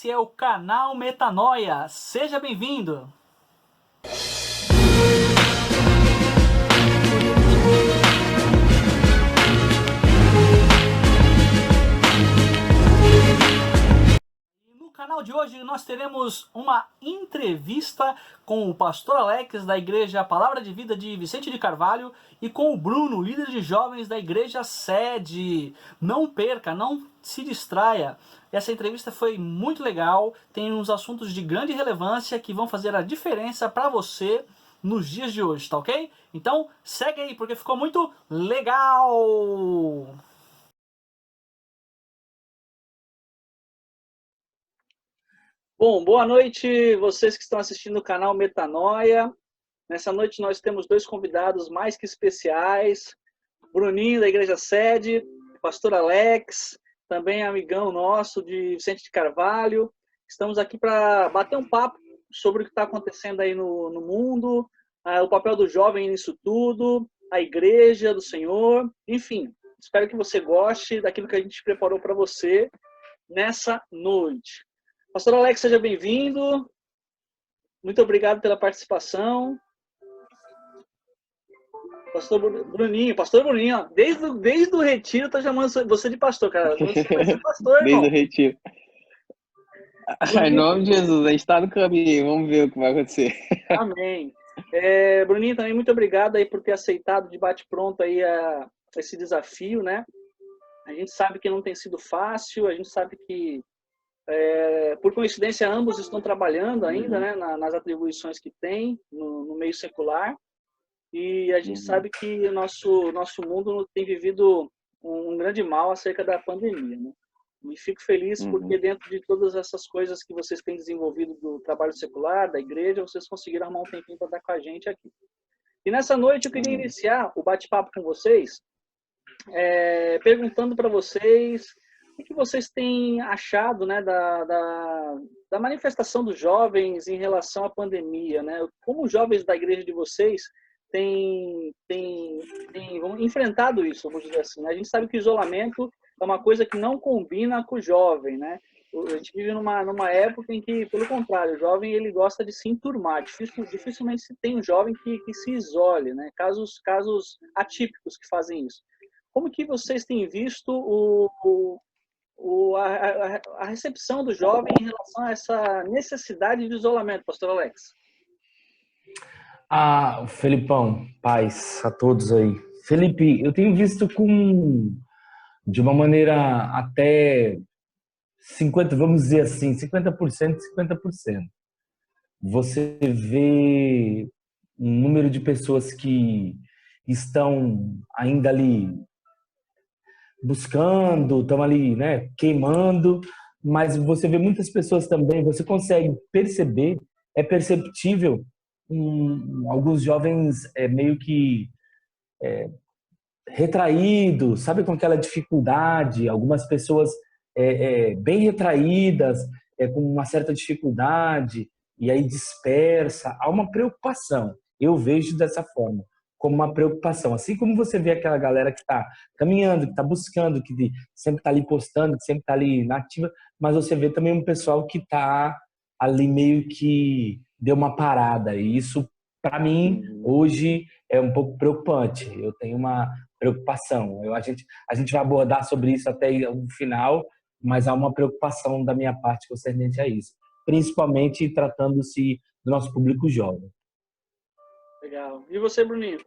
Esse é o canal Metanoia. Seja bem-vindo! No canal de hoje nós teremos uma entrevista com o pastor Alex da Igreja Palavra de Vida de Vicente de Carvalho e com o Bruno, líder de jovens da Igreja Sede. Não perca, não se distraia. Essa entrevista foi muito legal, tem uns assuntos de grande relevância que vão fazer a diferença para você nos dias de hoje, tá ok? Então segue aí porque ficou muito legal! Bom, boa noite vocês que estão assistindo o canal Metanoia. Nessa noite nós temos dois convidados mais que especiais. Bruninho da Igreja Sede, pastor Alex, também amigão nosso de Vicente de Carvalho. Estamos aqui para bater um papo sobre o que está acontecendo aí no mundo, o papel do jovem nisso tudo, a Igreja do Senhor. Enfim, espero que você goste daquilo que a gente preparou para você nessa noite. Pastor Alex, seja bem-vindo. Muito obrigado pela participação. Pastor Bruninho, ó, desde o retiro, tá chamando você de pastor, cara. Você vai ser pastor, irmão. Desde o retiro. Em nome de Jesus, a gente tá no caminho, vamos ver o que vai acontecer. Amém. Bruninho, também muito obrigado aí por ter aceitado de bate-pronto aí esse desafio, né? A gente sabe que não tem sido fácil, a gente sabe que, por coincidência, ambos estão trabalhando ainda, né, nas atribuições que tem no meio secular. E a gente sabe que o nosso mundo tem vivido um grande mal acerca da pandemia, né? E fico feliz porque dentro de todas essas coisas que vocês têm desenvolvido do trabalho secular, da igreja, vocês conseguiram arrumar um tempinho para estar com a gente aqui. E nessa noite eu queria iniciar o bate-papo com vocês, perguntando para vocês o que vocês têm achado, né, da manifestação dos jovens em relação à pandemia, né? Como os jovens da igreja de vocês tem enfrentado isso, vamos dizer assim, né? A gente sabe que o isolamento é uma coisa que não combina com o jovem, né? A gente vive numa época em que, pelo contrário, o jovem ele gosta de se enturmar. Dificilmente se tem um jovem que se isole, né? Casos atípicos que fazem isso. Como que vocês têm visto a recepção do jovem em relação a essa necessidade de isolamento, pastor Alex? Felipão, paz a todos aí. Felipe, eu tenho visto de uma maneira até 50, vamos dizer assim, 50%, 50%. Você vê um número de pessoas que estão ainda ali buscando, estão ali, né, queimando, mas você vê muitas pessoas também, você consegue perceber, é perceptível alguns jovens meio que retraídos, sabe, com aquela dificuldade, algumas pessoas bem retraídas, com uma certa dificuldade, e aí dispersa, há uma preocupação, eu vejo dessa forma, como uma preocupação, assim como você vê aquela galera que está caminhando, que está buscando, que sempre está ali postando, que sempre está ali na ativa, mas você vê também um pessoal que está ali meio que deu uma parada, e isso, para mim, hoje é um pouco preocupante. Eu tenho uma preocupação. A gente vai abordar sobre isso até o final, mas há uma preocupação da minha parte concernente a isso, principalmente tratando-se do nosso público jovem. Legal. E você, Bruninho?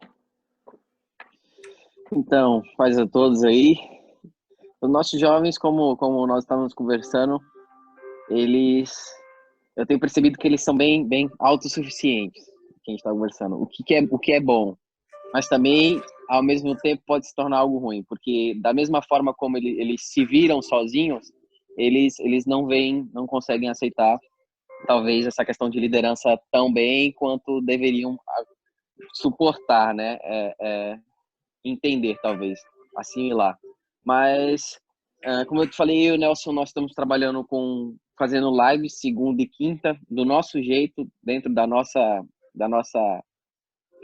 Então, paz a todos aí. Os nossos jovens, como nós estávamos conversando, eu tenho percebido que eles são bem autossuficientes, que a gente está conversando. O que é bom, mas também, ao mesmo tempo, pode se tornar algo ruim, porque da mesma forma como eles se viram sozinhos, eles não conseguem aceitar, talvez, essa questão de liderança tão bem quanto deveriam suportar, né? Entender, talvez, assimilar. Mas, como eu te falei, eu e o Nelson, nós estamos trabalhando fazendo lives segunda e quinta, do nosso jeito, dentro da nossa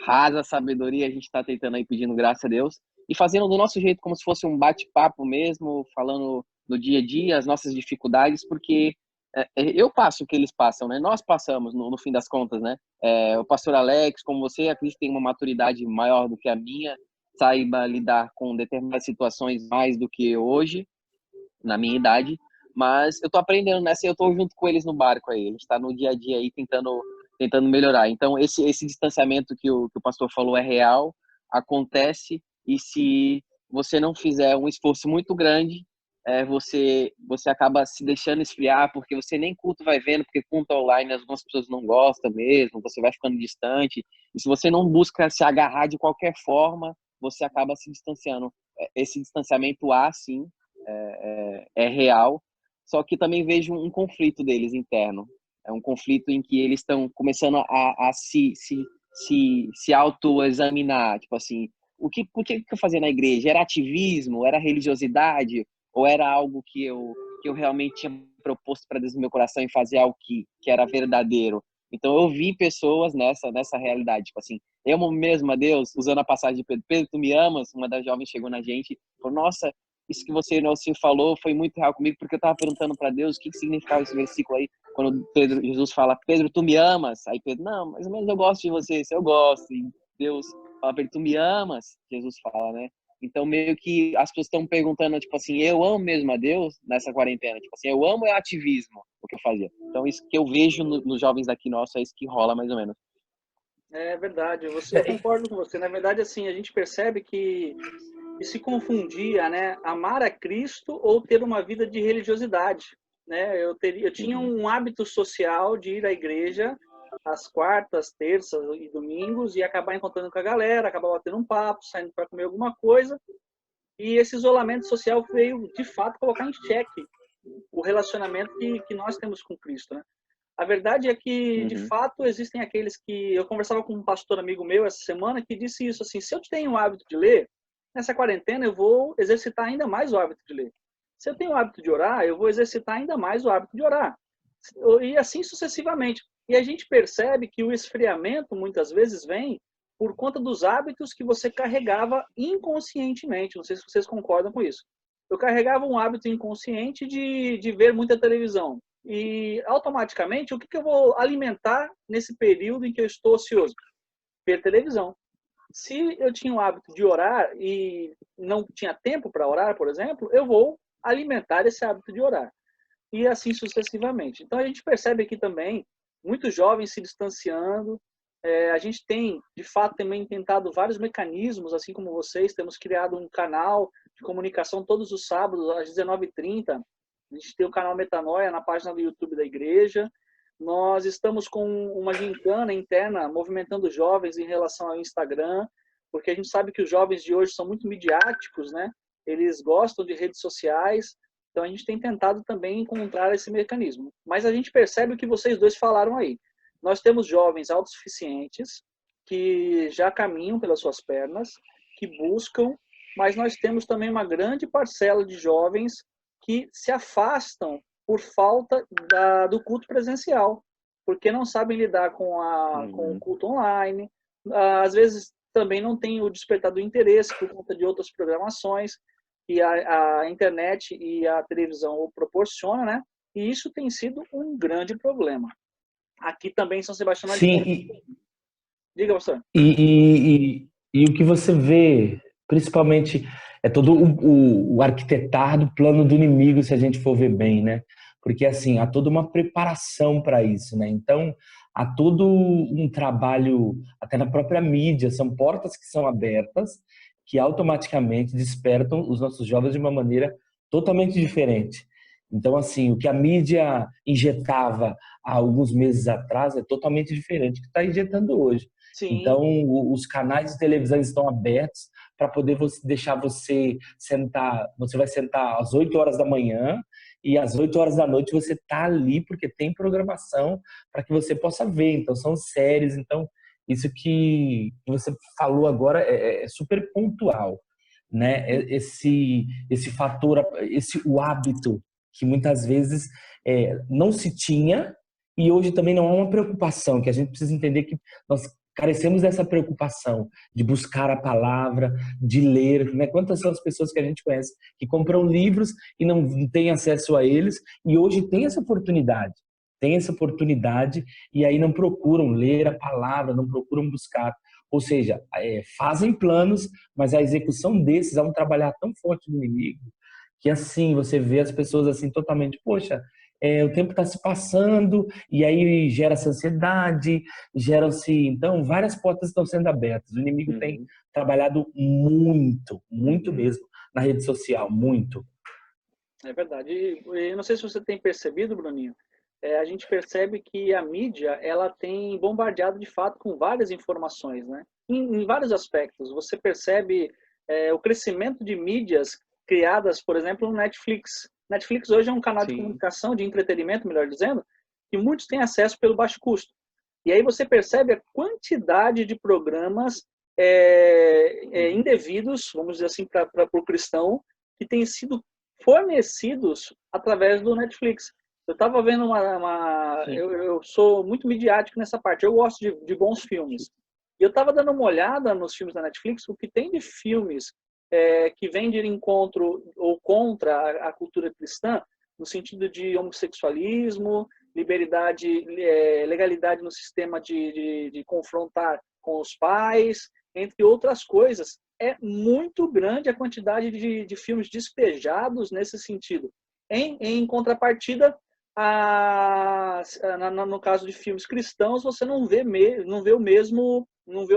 rasa sabedoria, a gente está tentando aí, pedindo graça a Deus, e fazendo do nosso jeito, como se fosse um bate-papo mesmo, falando no dia a dia, as nossas dificuldades, porque eu passo o que eles passam, né? Nós passamos, no fim das contas, né? O pastor Alex, como você, acredito que tem uma maturidade maior do que a minha, saiba lidar com determinadas situações mais do que eu hoje, na minha idade, mas eu tô aprendendo nessa e eu tô junto com eles no barco aí. A gente tá no dia a dia aí tentando melhorar. Então, esse distanciamento que o pastor falou é real, acontece, e se você não fizer um esforço muito grande, você acaba se deixando esfriar, porque você nem culto vai vendo, porque culto online algumas pessoas não gostam mesmo, você vai ficando distante, e se você não busca se agarrar de qualquer forma, você acaba se distanciando. Esse distanciamento sim, é real, só que também vejo um conflito deles interno. É um conflito em que eles estão começando a se autoexaminar, tipo assim, por que eu fazia na igreja? Era ativismo? Era religiosidade? Ou era algo que eu realmente tinha proposto para Deus no meu coração e fazer algo que era verdadeiro? Então eu vi pessoas nessa realidade, tipo assim, eu amo mesmo a Deus, usando a passagem de Pedro, Pedro, tu me amas? Uma das jovens chegou na gente e falou, nossa, isso que você falou foi muito real comigo, porque eu estava perguntando para Deus o que significava esse versículo aí, quando Jesus fala, Pedro, tu me amas? Aí Pedro, não, mais ou menos eu gosto de você, se eu gosto. E Deus fala para ele, tu me amas? Jesus fala, né? Então, meio que as pessoas estão perguntando, tipo assim, eu amo mesmo a Deus nessa quarentena? Tipo assim, eu amo ativismo, o que eu fazia. Então, isso que eu vejo nos jovens daqui nossos, é isso que rola mais ou menos. É verdade, eu concordo com você. Na verdade, assim, a gente percebe que se confundia, né, amar a Cristo ou ter uma vida de religiosidade, né? Eu tinha um hábito social de ir à igreja às quartas, terças e domingos e acabar encontrando com a galera, acabar batendo um papo, saindo para comer alguma coisa. E esse isolamento social veio, de fato, colocar em xeque o relacionamento que nós temos com Cristo, né? A verdade é que, de fato, existem aqueles que... Eu conversava com um pastor amigo meu essa semana que disse isso, assim, se eu tenho o hábito de ler, nessa quarentena eu vou exercitar ainda mais o hábito de ler. Se eu tenho o hábito de orar, eu vou exercitar ainda mais o hábito de orar. E assim sucessivamente. E a gente percebe que o esfriamento, muitas vezes, vem por conta dos hábitos que você carregava inconscientemente. Não sei se vocês concordam com isso. Eu carregava um hábito inconsciente de ver muita televisão. E, automaticamente, o que eu vou alimentar nesse período em que eu estou ocioso? Ver televisão. Se eu tinha o hábito de orar e não tinha tempo para orar, por exemplo, eu vou alimentar esse hábito de orar. E assim sucessivamente. Então, a gente percebe aqui também muitos jovens se distanciando. A gente tem, de fato, também tentado vários mecanismos, assim como vocês. Temos criado um canal de comunicação todos os sábados, às 19h30. A gente tem o canal Metanoia na página do YouTube da igreja. Nós estamos com uma gincana interna movimentando jovens em relação ao Instagram, porque a gente sabe que os jovens de hoje são muito midiáticos, né? Eles gostam de redes sociais, então a gente tem tentado também encontrar esse mecanismo. Mas a gente percebe o que vocês dois falaram aí. Nós temos jovens autossuficientes que já caminham pelas suas pernas, que buscam, mas nós temos também uma grande parcela de jovens que se afastam por falta do culto presencial, porque não sabem lidar com o culto online. Às vezes também não tem o despertar do interesse por conta de outras programações que a internet e a televisão o proporcionam, né? E isso tem sido um grande problema. Aqui também em São Sebastião. Sim. Diga, pastor. E o que você vê, principalmente, é todo o arquitetar do plano do inimigo, se a gente for ver bem, né? Porque, assim, há toda uma preparação para isso, né? Então, há todo um trabalho, até na própria mídia, são portas que são abertas, que automaticamente despertam os nossos jovens de uma maneira totalmente diferente. Então, assim, o que a mídia injetava há alguns meses atrás é totalmente diferente do que está injetando hoje. Sim. Então, os canais de televisão estão abertos para poder deixar você sentar. Você vai sentar às 8 horas da manhã e às 8 horas da noite você está ali porque tem programação para que você possa ver. Então, são séries. Então, isso que você falou agora é super pontual, né? Esse fator, o hábito que muitas vezes não se tinha e hoje também não é uma preocupação, que a gente precisa entender que nós carecemos dessa preocupação de buscar a palavra, de ler, né? Quantas são as pessoas que a gente conhece que compram livros e não têm acesso a eles e hoje tem essa oportunidade e aí não procuram ler a palavra, não procuram buscar. Ou seja, fazem planos, mas a execução desses é um trabalhar tão forte do inimigo que assim você vê as pessoas assim totalmente, poxa, o tempo está se passando e aí gera-se ansiedade, geram-se, então, várias portas estão sendo abertas. O inimigo tem trabalhado muito, muito mesmo na rede social, muito. É verdade. E não sei se você tem percebido, Bruninho, a gente percebe que a mídia ela tem bombardeado de fato com várias informações, né? Em vários aspectos. Você percebe o crescimento de mídias criadas, por exemplo, no Netflix. Netflix hoje é um canal de comunicação, de entretenimento, melhor dizendo, que muitos têm acesso pelo baixo custo. E aí você percebe a quantidade de programas indevidos, vamos dizer assim, para o cristão, que têm sido fornecidos através do Netflix. Eu estava vendo eu sou muito midiático nessa parte, eu gosto de bons filmes. E eu estava dando uma olhada nos filmes da Netflix, o que tem de filmes que vêm de encontro ou contra a cultura cristã, no sentido de homossexualismo, legalidade no sistema de confrontar com os pais, entre outras coisas. É muito grande a quantidade de filmes despejados nesse sentido. Em contrapartida, no caso de filmes cristãos, você não vê o mesmo, vamos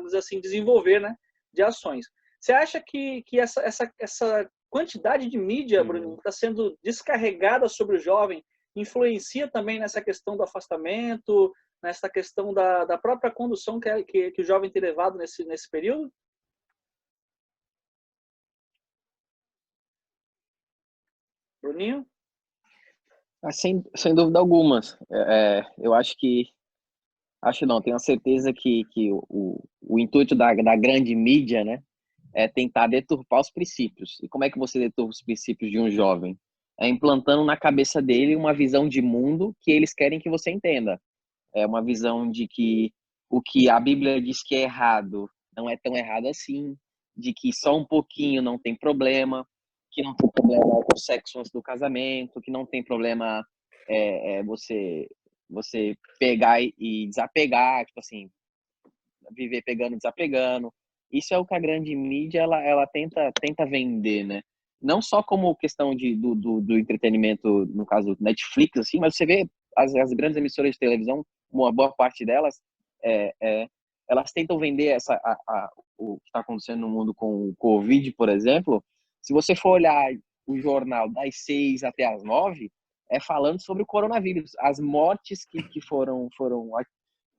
dizer assim, desenvolver, né, de ações. Você acha que essa quantidade de mídia, Bruno, está sendo descarregada sobre o jovem, influencia também nessa questão do afastamento, nessa questão da própria condução que o jovem tem levado nesse período? Bruninho? Sem dúvida alguma. Eu acho que... Acho não, tenho a certeza que o intuito da grande mídia, né, é tentar deturpar os princípios. E como é que você deturpa os princípios de um jovem? É implantando na cabeça dele uma visão de mundo que eles querem que você entenda. É uma visão de que o que a Bíblia diz que é errado não é tão errado assim, de que só um pouquinho não tem problema, que não tem problema com o sexo antes do casamento, que não tem problema você pegar e desapegar, tipo assim, viver pegando e desapegando. Isso é o que a grande mídia ela tenta vender, né? Não só como questão do entretenimento, no caso Netflix, assim, mas você vê as grandes emissoras de televisão, uma boa parte delas, elas tentam vender o que está acontecendo no mundo com o Covid, por exemplo. Se você for olhar o jornal das 6 até as 9, falando sobre o coronavírus, as mortes que foram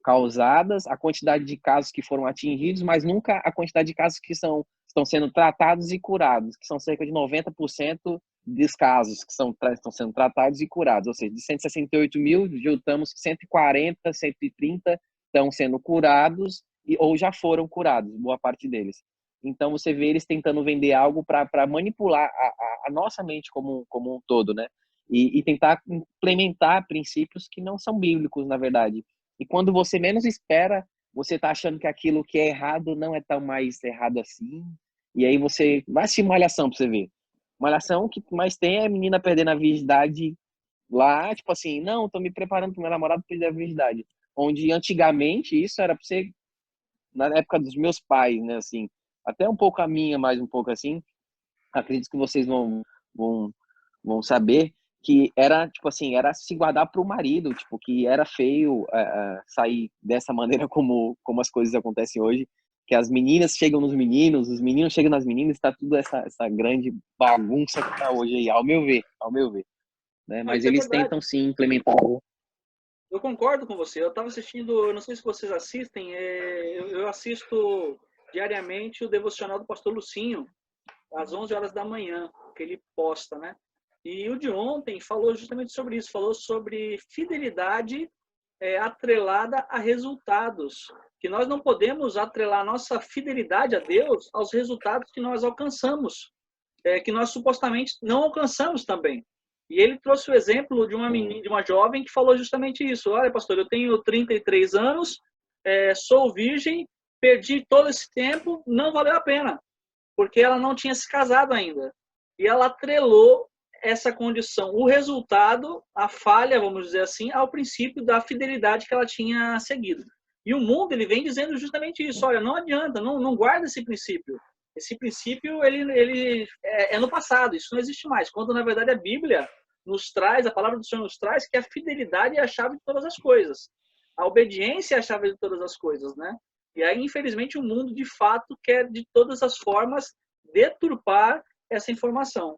causadas, a quantidade de casos que foram atingidos, mas nunca a quantidade de casos que estão sendo tratados e curados, que são cerca de 90% dos casos que estão sendo tratados e curados. Ou seja, de 168 mil, juntamos 140, 130 estão sendo curados ou já foram curados, boa parte deles. Então, você vê eles tentando vender algo para manipular a nossa mente como um todo, né? E tentar implementar princípios que não são bíblicos, na verdade. E quando você menos espera, você está achando que aquilo que é errado não é tão mais errado assim. E aí você vai assistir Malhação para você ver. Malhação que mais tem é a menina perdendo a virgindade lá, tipo assim, não, tô me preparando pro meu namorado perder a virgindade. Onde antigamente isso era para você, na época dos meus pais, né, assim, até um pouco a minha, mais um pouco assim, acredito que vocês vão saber que era, tipo assim, era se guardar para o marido, tipo, que era feio sair dessa maneira como as coisas acontecem hoje, que as meninas chegam nos meninos, os meninos chegam nas meninas, está tudo essa grande bagunça que está hoje aí, ao meu ver, né? Mas eles tentam sim implementar. Eu concordo com você. Eu estava assistindo, eu não sei se vocês assistem, eu assisto diariamente o devocional do pastor Lucinho, às 11 horas da manhã, que ele posta, né? E o de ontem falou justamente sobre isso, falou sobre fidelidade atrelada a resultados, que nós não podemos atrelar a nossa fidelidade a Deus aos resultados que nós alcançamos, que nós supostamente não alcançamos também. E ele trouxe o exemplo de uma menina, de uma jovem que falou justamente isso. Olha, pastor, eu tenho 33 anos sou virgem, perdi todo esse tempo, não valeu a pena, porque ela não tinha se casado ainda. E ela atrelou essa condição, o resultado, a falha, vamos dizer assim, ao princípio da fidelidade que ela tinha seguido. E o mundo, ele vem dizendo justamente isso, olha, não adianta, não guarda esse princípio. Esse princípio, ele é no passado, isso não existe mais. Quando, na verdade, a Bíblia nos traz, a palavra do Senhor nos traz que a fidelidade é a chave de todas as coisas. A obediência é a chave de todas as coisas, né? E aí, infelizmente, o mundo, de fato, quer, de todas as formas, deturpar essa informação.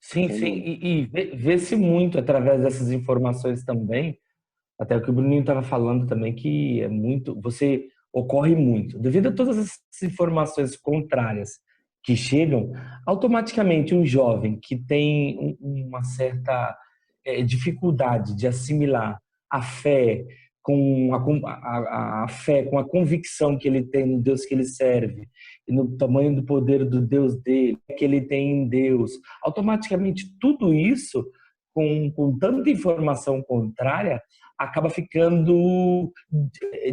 Sim, sim. E vê-se muito através dessas informações também, até o que o Bruninho estava falando também, que é muito, você ocorre muito. Devido a todas essas informações contrárias que chegam, automaticamente um jovem que tem uma certa dificuldade de assimilar a fé com a fé, com a convicção que ele tem no Deus que ele serve e no tamanho do poder do Deus dele, que ele tem em Deus, automaticamente tudo isso, com tanta informação contrária, acaba ficando,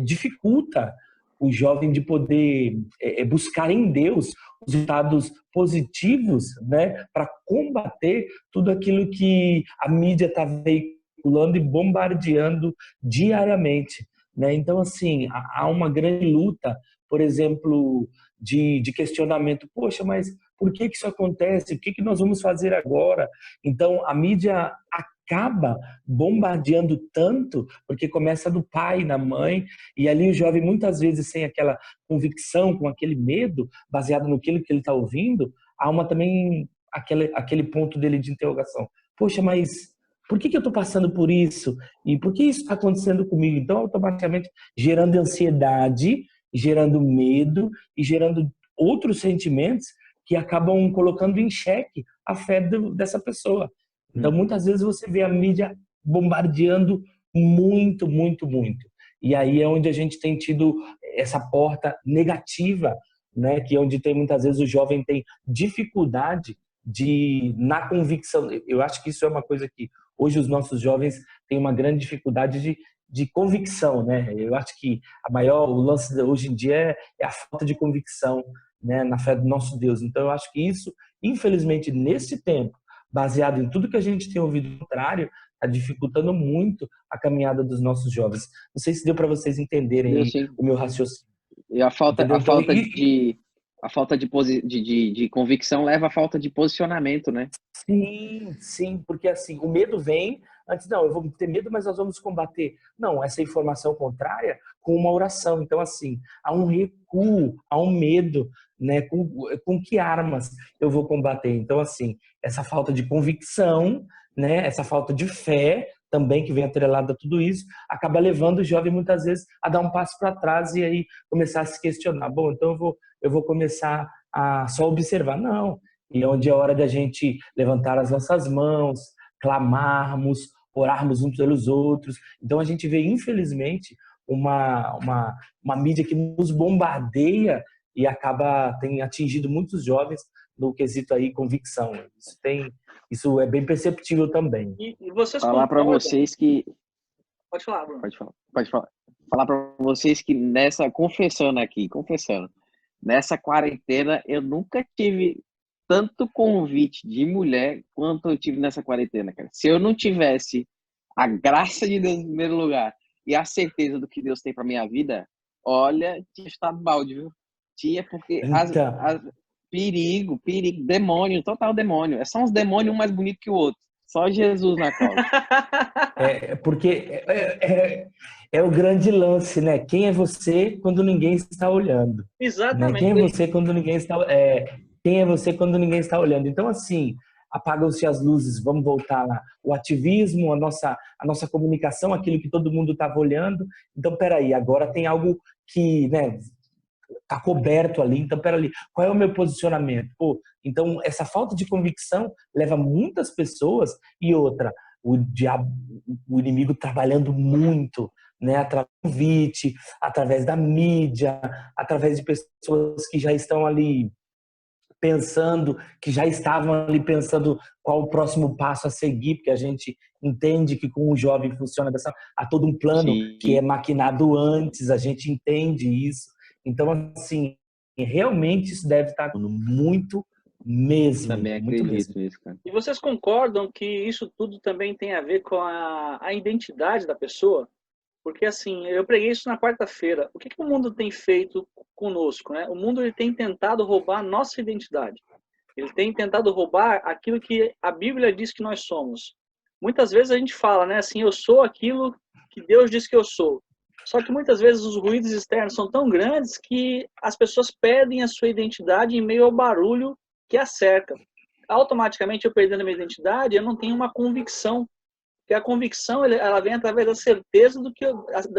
dificulta o jovem de poder buscar em Deus os resultados positivos, né, para combater tudo aquilo que a mídia está veiculando e bombardeando diariamente, né? Então, assim, há uma grande luta, por exemplo, de questionamento. Poxa, mas por que isso acontece? O que nós vamos fazer agora? Então, a mídia acaba bombardeando tanto, porque começa do pai, da mãe, e ali o jovem muitas vezes sem aquela convicção, com aquele medo, baseado no que ele está ouvindo, há uma também aquele ponto dele de interrogação. Poxa, mas por que eu estou passando por isso? E por que isso está acontecendo comigo? Então, automaticamente, gerando ansiedade, gerando medo e gerando outros sentimentos que acabam colocando em xeque a fé dessa pessoa. Então, muitas vezes você vê a mídia bombardeando muito, muito, muito. E aí é onde a gente tem tido essa porta negativa, né? Que é onde tem muitas vezes o jovem tem dificuldade na convicção. Eu acho que isso é uma coisa que hoje os nossos jovens têm uma grande dificuldade de convicção, né? Eu acho que o lance hoje em dia é a falta de convicção, né, na fé do nosso Deus. Então, eu acho que isso, infelizmente, nesse tempo, baseado em tudo que a gente tem ouvido contrário, está dificultando muito a caminhada dos nossos jovens. Não sei se deu para vocês entenderem aí o meu raciocínio. E a falta de convicção leva à falta de posicionamento, né? Sim, sim, porque assim, o medo vem antes, não, eu vou ter medo, mas nós vamos combater. Não, essa informação contrária com uma oração. Então, assim, há um recuo, há um medo, né? Com que armas eu vou combater? Então, assim, essa falta de convicção, né? Essa falta de fé também que vem atrelada a tudo isso, acaba levando o jovem muitas vezes a dar um passo para trás e aí começar a se questionar. Bom, então eu vou começar a só observar. Não, e onde é hora da gente levantar as nossas mãos, clamarmos, orarmos uns pelos outros. Então a gente vê, infelizmente, uma mídia que nos bombardeia e tem atingido muitos jovens no quesito aí convicção. Isso é bem perceptível também. E vocês falar para vocês que pode falar, Bruno. Pode falar. Falar para vocês que confessando, nessa quarentena eu nunca tive tanto convite de mulher quanto eu tive nessa quarentena, cara. Se eu não tivesse a graça de Deus em primeiro lugar e a certeza do que Deus tem para minha vida, olha, tinha estado balde, viu? Tinha, porque perigo, demônio, total demônio. É só uns demônios um mais bonito que o outro. Só Jesus na causa. Porque é o grande lance, né? Quem é você quando ninguém está olhando? Exatamente. Né? Quem é você quando ninguém está quem é você quando ninguém está olhando? Então, assim, apagam-se as luzes, vamos voltar lá. O ativismo, a nossa comunicação, aquilo que todo mundo estava olhando. Então, peraí, agora tem algo que, né, tá coberto ali. Então, peraí, qual é o meu posicionamento? Pô, então, essa falta de convicção leva muitas pessoas e outra, o inimigo trabalhando muito, né, através do convite, através da mídia, através de pessoas que já estão ali pensando, que já estavam ali pensando qual o próximo passo a seguir, porque a gente entende que com o jovem funciona há todo um plano que é Sim, maquinado antes, a gente entende isso. Então, assim, realmente isso deve estar muito mesmo, também muito mesmo. acredito nisso, cara. E vocês concordam que isso tudo também tem a ver com a identidade da pessoa? Porque, assim, eu preguei isso na quarta-feira. O que o mundo tem feito conosco, né? O mundo ele tem tentado roubar a nossa identidade. Ele tem tentado roubar aquilo que a Bíblia diz que nós somos. Muitas vezes a gente fala, né, assim, eu sou aquilo que Deus diz que eu sou. Só que muitas vezes os ruídos externos são tão grandes que as pessoas perdem a sua identidade em meio ao barulho que a cerca. Automaticamente, eu perdendo a minha identidade, eu não tenho uma convicção. Porque a convicção, ela vem através da certeza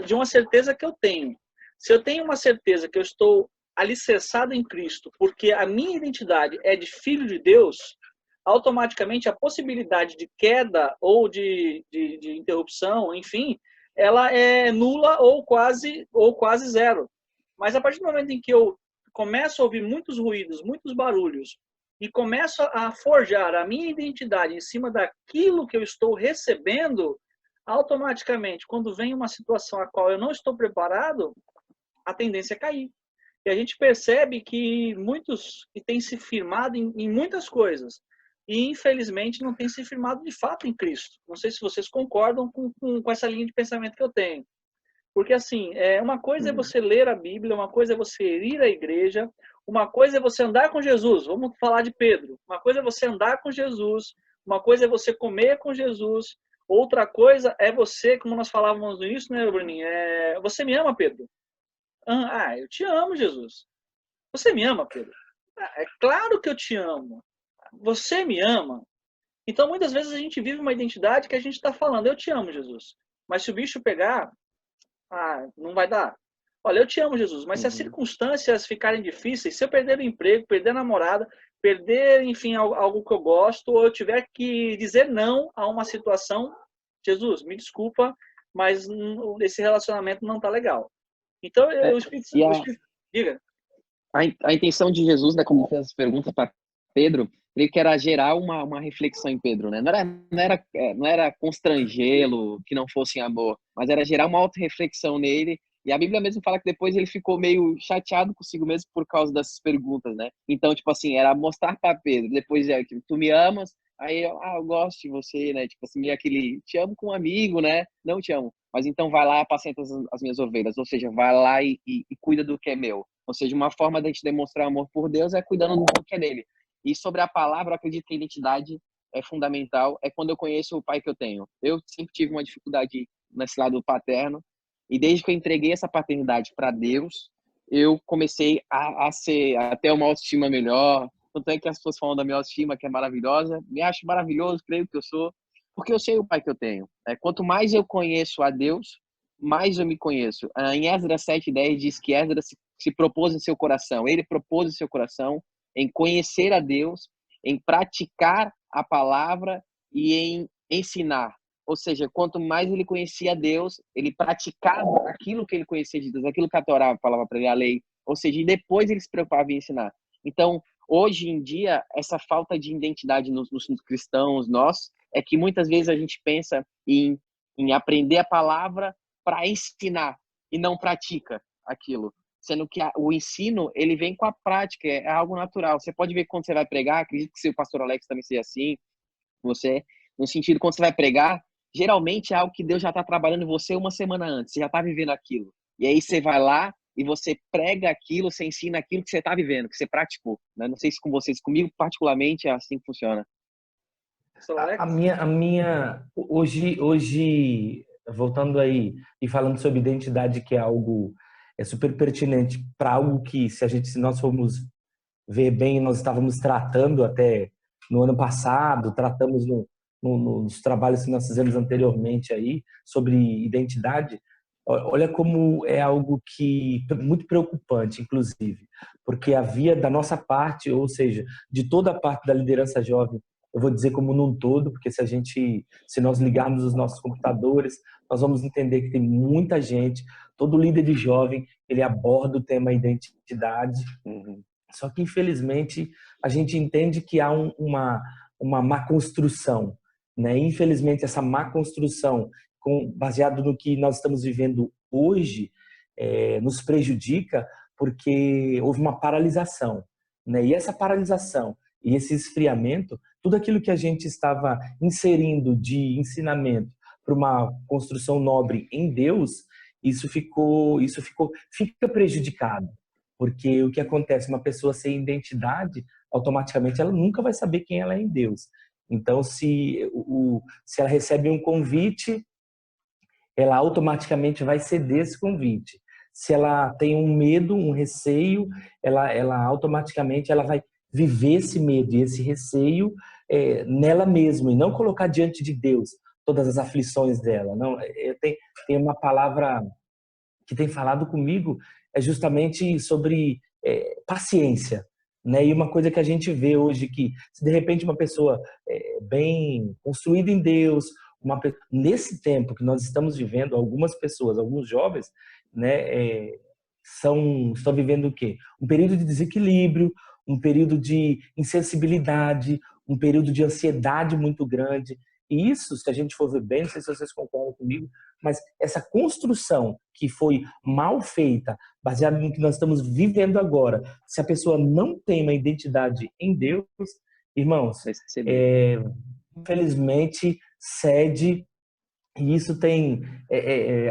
de uma certeza que eu tenho. Se eu tenho uma certeza que eu estou alicerçado em Cristo, porque a minha identidade é de filho de Deus, automaticamente a possibilidade de queda ou de interrupção, enfim, ela é nula ou quase zero. Mas a partir do momento em que eu começo a ouvir muitos ruídos, muitos barulhos, e começo a forjar a minha identidade em cima daquilo que eu estou recebendo, automaticamente, quando vem uma situação a qual eu não estou preparado, a tendência é cair. E a gente percebe que muitos que têm se firmado em muitas coisas e, infelizmente, não têm se firmado de fato em Cristo. Não sei se vocês concordam com essa linha de pensamento que eu tenho. Porque, assim, uma coisa é você ler a Bíblia, uma coisa é você ir à igreja, uma coisa é você andar com Jesus. Vamos falar de Pedro. Uma coisa é você andar com Jesus, uma coisa é você comer com Jesus, outra coisa é você, como nós falávamos no início, né, Bruninho? Você me ama, Pedro? Ah, eu te amo, Jesus. Você me ama, Pedro? Ah, é claro que eu te amo. Você me ama? Então, muitas vezes a gente vive uma identidade que a gente está falando, eu te amo, Jesus. Mas se o bicho pegar, não vai dar. Olha, eu te amo, Jesus, mas se as circunstâncias ficarem difíceis, se eu perder o emprego, perder a namorada, perder, enfim, algo que eu gosto, ou eu tiver que dizer não a uma situação, Jesus, me desculpa, mas esse relacionamento não tá legal. Então, É, o Espírito, e diga. a intenção de Jesus, né, como fez as perguntas para Pedro, ele que era gerar uma reflexão em Pedro, né? Não era constrangê-lo que não fosse em amor, mas era gerar uma auto-reflexão nele. E a Bíblia mesmo fala que depois ele ficou meio chateado consigo mesmo por causa dessas perguntas, né? Então, tipo assim, era mostrar para Pedro, depois tipo, tu me amas, aí eu gosto de você, né? Tipo assim, meio aquele, te amo como amigo, né? Não te amo, mas então vai lá, apacenta as minhas ovelhas, ou seja, vai lá e cuida do que é meu. Ou seja, uma forma de a gente demonstrar amor por Deus é cuidando do que é dele. E sobre a palavra, eu acredito que a identidade é fundamental. É quando eu conheço o pai que eu tenho. Eu sempre tive uma dificuldade nesse lado paterno. E desde que eu entreguei essa paternidade para Deus, eu comecei a ter uma autoestima melhor. Tanto é que as pessoas falam da minha autoestima, que é maravilhosa. Me acho maravilhoso, creio que eu sou. Porque eu sei o pai que eu tenho. Quanto mais eu conheço a Deus, mais eu me conheço. Em Esdras 7:10 diz que Esdras se propôs em seu coração. Ele propôs em seu coração em conhecer a Deus, em praticar a palavra e em ensinar. Ou seja, quanto mais ele conhecia a Deus, ele praticava aquilo que ele conhecia de Deus, aquilo que a Torá falava para ele, a lei. Ou seja, e depois ele se preocupava em ensinar. Então, hoje em dia, essa falta de identidade nos cristãos, nós, é que muitas vezes a gente pensa em aprender a palavra para ensinar e não pratica aquilo. Sendo que o ensino, ele vem com a prática, é algo natural. Você pode ver quando você vai pregar, acredito que o pastor Alex também seja assim, você, no sentido, quando você vai pregar, geralmente é algo que Deus já está trabalhando em você uma semana antes, você já está vivendo aquilo. E aí você vai lá e você prega aquilo, você ensina aquilo que você está vivendo, que você praticou. Né? Não sei se com vocês, comigo particularmente é assim que funciona. Hoje, voltando aí e falando sobre identidade, que é algo super pertinente para algo que, se nós formos ver bem, nós estávamos tratando até no ano passado, tratamos nos trabalhos que nós fizemos anteriormente aí sobre identidade. Olha como é algo que muito preocupante, inclusive, porque havia da nossa parte, ou seja, de toda a parte da liderança jovem, eu vou dizer como num todo, porque se nós ligarmos os nossos computadores, nós vamos entender que tem muita gente, todo líder de jovem, ele aborda o tema identidade, Só que, infelizmente, a gente entende que há uma má construção, né? Infelizmente, essa má construção, baseado no que nós estamos vivendo hoje, nos prejudica porque houve uma paralisação, né? E essa paralisação e esse esfriamento, tudo aquilo que a gente estava inserindo de ensinamento para uma construção nobre em Deus, fica prejudicado. Porque o que acontece, uma pessoa sem identidade, automaticamente ela nunca vai saber quem ela é em Deus. Então, se ela recebe um convite, ela automaticamente vai ceder esse convite. Se ela tem um medo, um receio, ela automaticamente ela vai viver esse medo e esse receio nela mesma e não colocar diante de Deus todas as aflições dela. Não, tem uma palavra que tem falado comigo é justamente sobre paciência, né? E uma coisa que a gente vê hoje que se de repente uma pessoa bem construída em Deus, nesse tempo que nós estamos vivendo, algumas pessoas, alguns jovens, né, estão vivendo o quê? Um período de desequilíbrio, um período de insensibilidade, um período de ansiedade muito grande. E isso, se a gente for ver bem, não sei se vocês concordam comigo, mas essa construção que foi mal feita, baseada no que nós estamos vivendo agora, se a pessoa não tem uma identidade em Deus, irmãos, infelizmente cede. E isso tem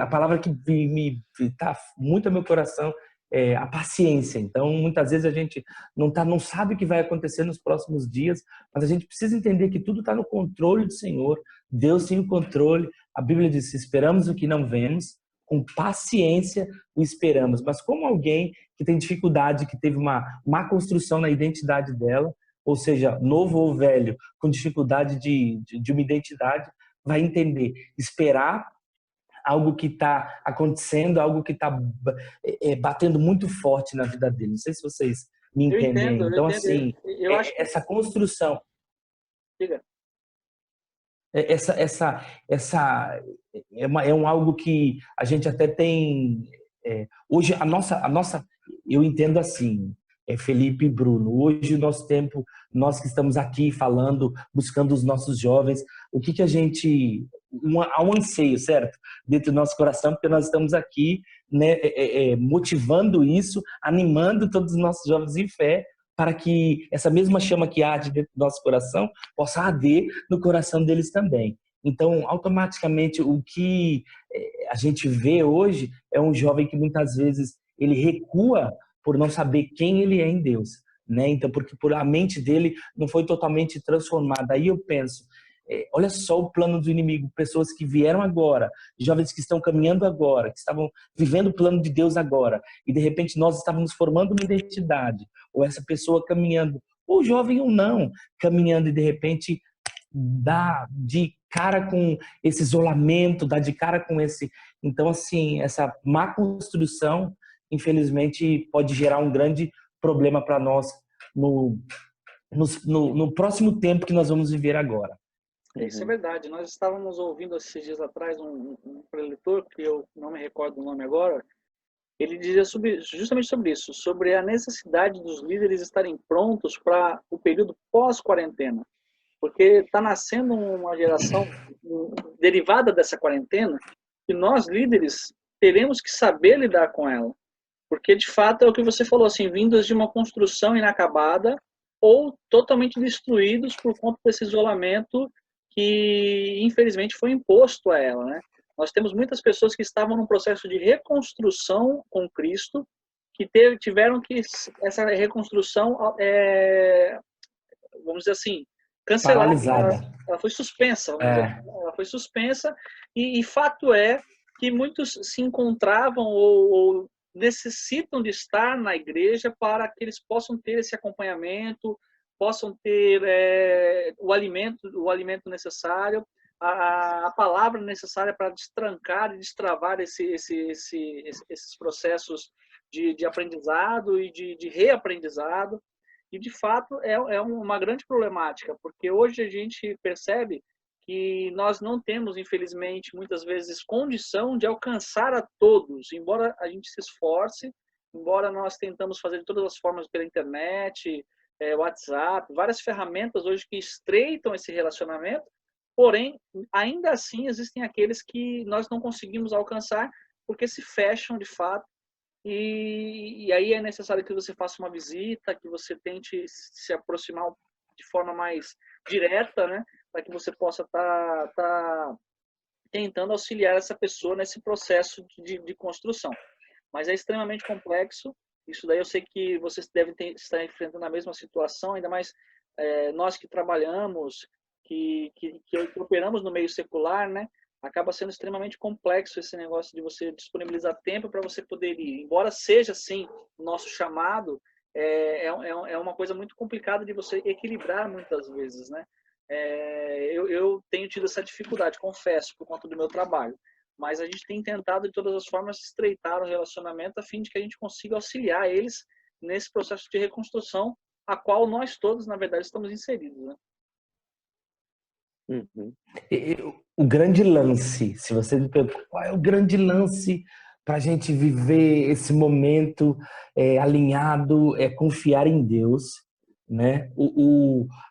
a palavra que me está muito ao meu coração é a paciência. Então, muitas vezes a gente não sabe o que vai acontecer nos próximos dias, mas a gente precisa entender que tudo está no controle do Senhor. Deus tem o controle. A Bíblia diz: esperamos o que não vemos, com paciência o esperamos. Mas como alguém que tem dificuldade, que teve uma má construção na identidade dela, ou seja, novo ou velho, com dificuldade de uma identidade, vai entender, esperar algo que está acontecendo, algo que está batendo muito forte na vida dele. Não sei se vocês me entendem. Então, assim, eu acho que... essa construção, Diga. essa algo que a gente até tem hoje a nossa eu entendo assim, Felipe e Bruno, hoje o nosso tempo, nós que estamos aqui falando, buscando os nossos jovens, o que a gente há um anseio, certo, dentro do nosso coração, porque nós estamos aqui, né, motivando isso, animando todos os nossos jovens em fé, para que essa mesma chama que arde dentro do nosso coração possa arder no coração deles também. Então, automaticamente, o que a gente vê hoje é um jovem que muitas vezes ele recua por não saber quem ele é em Deus, né? Então, porque por a mente dele não foi totalmente transformada. Aí eu penso, olha só o plano do inimigo, pessoas que vieram agora, jovens que estão caminhando agora, que estavam vivendo o plano de Deus agora, e de repente nós estávamos formando uma identidade, ou essa pessoa caminhando, ou jovem ou não, caminhando e de repente dá de cara com esse isolamento, dá de cara com esse... Então, assim, essa má construção, infelizmente, pode gerar um grande problema para nós no próximo tempo que nós vamos viver agora. Isso é verdade. Nós estávamos ouvindo esses dias atrás um preletor, que eu não me recordo o nome agora, ele dizia justamente sobre isso, sobre a necessidade dos líderes estarem prontos para o período pós-quarentena. Porque está nascendo uma geração derivada dessa quarentena que nós, líderes, teremos que saber lidar com ela. Porque, de fato, é o que você falou, assim, vindas de uma construção inacabada ou totalmente destruídos por conta desse isolamento que, infelizmente, foi imposto a ela, né? Nós temos muitas pessoas que estavam num processo de reconstrução com Cristo, que tiveram que, essa reconstrução, vamos dizer assim, cancelada. Ela foi suspensa, ela foi suspensa, e fato é que muitos se encontravam ou necessitam de estar na igreja para que eles possam ter esse acompanhamento, possam ter o alimento necessário, a palavra necessária para destrancar e destravar esses processos de aprendizado e de reaprendizado. E, de fato, é uma grande problemática, porque hoje a gente percebe que nós não temos, infelizmente, muitas vezes, condição de alcançar a todos, embora a gente se esforce, embora nós tentamos fazer de todas as formas pela internet, WhatsApp, várias ferramentas hoje que estreitam esse relacionamento, porém, ainda assim, existem aqueles que nós não conseguimos alcançar porque se fecham de fato. E aí é necessário que você faça uma visita, que você tente se aproximar de forma mais direta, né? Para que você possa estar tentando auxiliar essa pessoa nesse processo de construção. Mas é extremamente complexo. Isso daí eu sei que vocês devem estar enfrentando a mesma situação, ainda mais nós que trabalhamos, que operamos no meio secular, né? Acaba sendo extremamente complexo esse negócio de você disponibilizar tempo para você poder ir. Embora seja, sim, o nosso chamado, é uma coisa muito complicada de você equilibrar muitas vezes, né? Eu tenho tido essa dificuldade, confesso, por conta do meu trabalho. Mas a gente tem tentado, de todas as formas, estreitar o relacionamento a fim de que a gente consiga auxiliar eles nesse processo de reconstrução, a qual nós todos, na verdade, estamos inseridos, né? Uhum. O grande lance, se você me perguntar qual é o grande lance para a gente viver esse momento alinhado, é confiar em Deus, né?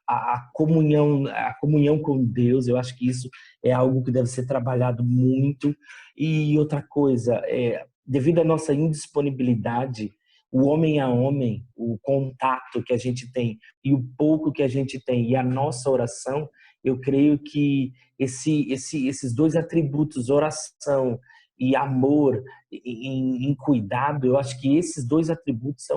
A comunhão com Deus, eu acho que isso é algo que deve ser trabalhado muito. E outra coisa, devido à nossa indisponibilidade, o homem a homem, o contato que a gente tem e o pouco que a gente tem e a nossa oração, eu creio que esses dois atributos, oração e amor em cuidado, eu acho que esses dois atributos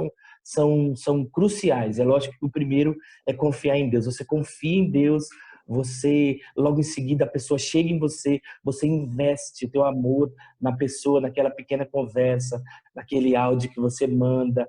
são cruciais. É lógico que o primeiro é confiar em Deus. Você confia em Deus, você logo em seguida a pessoa chega em você, você investe o teu amor na pessoa, naquela pequena conversa, naquele áudio que você manda,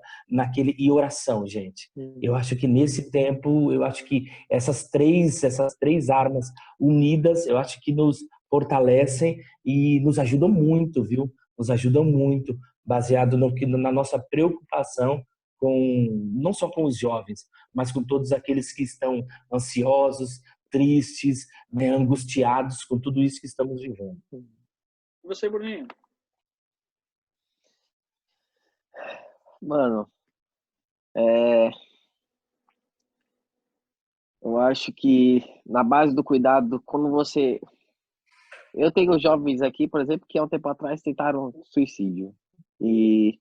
e oração, gente. Eu acho que nesse tempo, eu acho que essas três armas unidas, eu acho que nos fortalecem e nos ajudam muito, viu? Nos ajudam muito, baseado na nossa preocupação não só com os jovens, mas com todos aqueles que estão ansiosos, tristes, né, angustiados com tudo isso que estamos vivendo. E você, Bruninho? Mano, eu acho que na base do cuidado, quando você... Eu tenho jovens aqui, por exemplo, que há um tempo atrás tentaram suicídio. E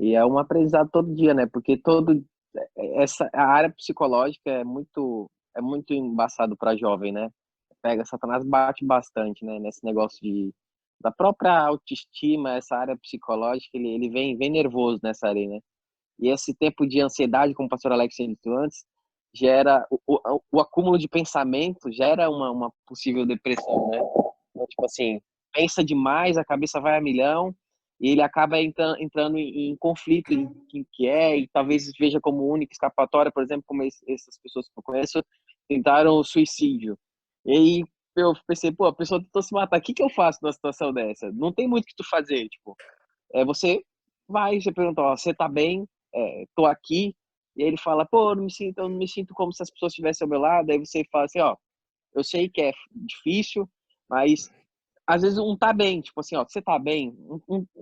é um aprendizado todo dia, né? Porque a área psicológica é muito embaçado para jovem, né? Satanás bate bastante, né? Nesse negócio da própria autoestima, essa área psicológica, ele vem nervoso nessa área, né? E esse tempo de ansiedade, como o pastor Alex disse antes, gera o acúmulo de pensamento, gera uma possível depressão, né? Então, tipo assim, pensa demais, a cabeça vai a milhão, e ele acaba entrando em conflito em quem que é, e talvez veja como única escapatória, por exemplo, como essas pessoas que eu conheço tentaram o suicídio. E aí eu pensei, pô, a pessoa tentou se matar, o que eu faço numa situação dessa? Não tem muito o que tu fazer, tipo, você pergunta, ó, você tá bem? Tô aqui. E aí ele fala, pô, eu não me sinto como se as pessoas estivessem ao meu lado. Aí você fala assim, ó, eu sei que é difícil, mas às vezes um tá bem, tipo assim, ó, você tá bem,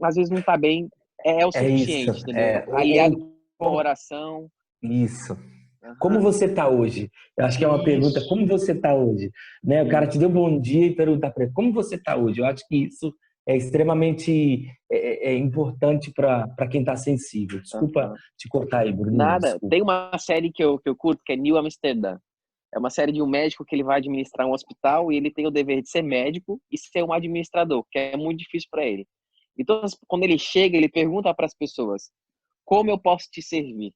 às vezes não tá bem, é o Isso, suficiente, entendeu? Aliado com a oração. Isso. Como você está hoje? Eu acho que é uma pergunta, como você está hoje? Né? O cara te deu bom dia e pergunta para ele, como você está hoje? Eu acho que isso é extremamente importante para quem está sensível. Desculpa te cortar aí, Bruninho. Nada. Desculpa. Tem uma série que eu curto, que é New Amsterdã. É uma série de um médico que ele vai administrar um hospital e ele tem o dever de ser médico e ser um administrador, que é muito difícil para ele. Então, quando ele chega, ele pergunta para as pessoas, como eu posso te servir?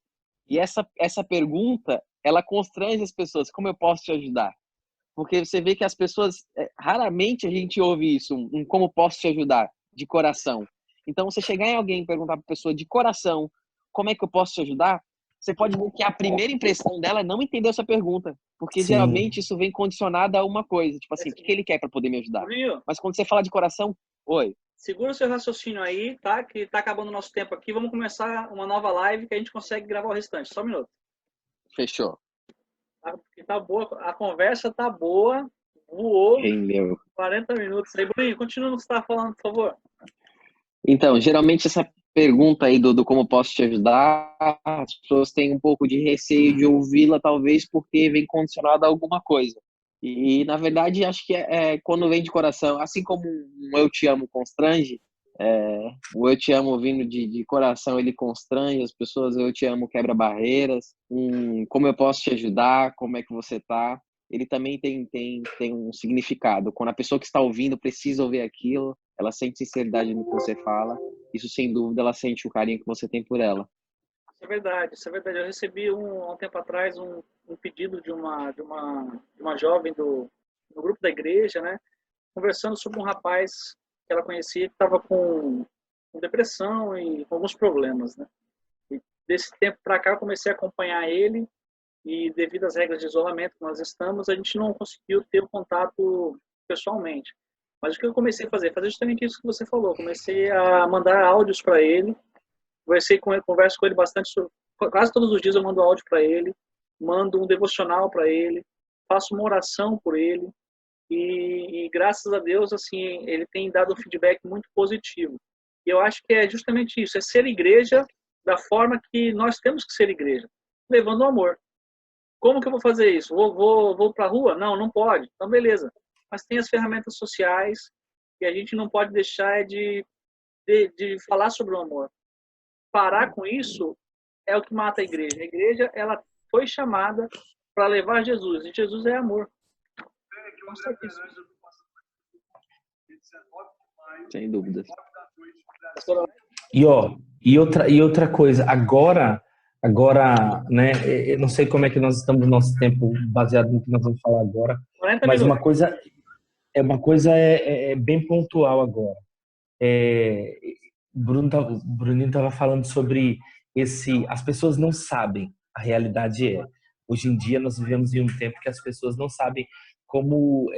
E essa pergunta, ela constrange as pessoas, como eu posso te ajudar? Porque você vê que as pessoas, raramente a gente ouve isso, como posso te ajudar, de coração. Então, você chegar em alguém e perguntar para a pessoa de coração, como é que eu posso te ajudar? Você pode ver que a primeira impressão dela é não entender essa pergunta, porque Sim. geralmente isso vem condicionado a uma coisa, tipo assim, o que ele quer para poder me ajudar? Bruninho, mas quando você fala de coração, oi. Segura o seu raciocínio aí, tá? Que tá acabando o nosso tempo aqui. Vamos começar uma nova live que a gente consegue gravar o restante. Só um minuto. Fechou. Tá boa, a conversa tá boa. Voou. Rendeu. 40 minutos aí. Bruninho, continua no que você estava falando, por favor. Então, geralmente essa pergunta aí do como posso te ajudar, as pessoas têm um pouco de receio de ouvi-la, talvez porque vem condicionada a alguma coisa. E, na verdade, acho que quando vem de coração, assim como um eu te amo constrange, o eu te amo vindo de coração, ele constrange as pessoas, o eu te amo quebra barreiras, como eu posso te ajudar, como é que você tá, ele também tem um significado. Quando a pessoa que está ouvindo precisa ouvir aquilo, ela sente sinceridade no que você fala, isso sem dúvida ela sente o carinho que você tem por ela. Isso é verdade, isso é verdade. Eu recebi há um tempo atrás um pedido de uma jovem do grupo da igreja, né? Conversando sobre um rapaz que ela conhecia que estava com depressão e com alguns problemas, né? E desse tempo para cá eu comecei a acompanhar ele e devido às regras de isolamento que nós estamos, a gente não conseguiu ter o contato pessoalmente. Mas o que eu comecei a fazer? Fazer justamente isso que você falou. Comecei a mandar áudios para ele, converso com ele bastante, quase todos os dias eu mando áudio para ele, mando um devocional para ele, faço uma oração por ele e graças a Deus assim ele tem dado um feedback muito positivo. E eu acho que é justamente isso, é ser igreja da forma que nós temos que ser igreja, levando o amor. Como que eu vou fazer isso? Vou para a rua? Não, não pode. Então beleza. Mas tem as ferramentas sociais e a gente não pode deixar de falar sobre o amor. Parar com isso é o que mata a igreja. A igreja, ela foi chamada para levar Jesus, e Jesus é amor. Sem dúvidas. E outra coisa, agora, né, eu não sei como é que nós estamos no nosso tempo baseado no que nós vamos falar agora, mas uma coisa é bem pontual agora. Bruninho estava falando sobre as pessoas não sabem, a realidade é. Hoje em dia nós vivemos em um tempo que as pessoas não sabem como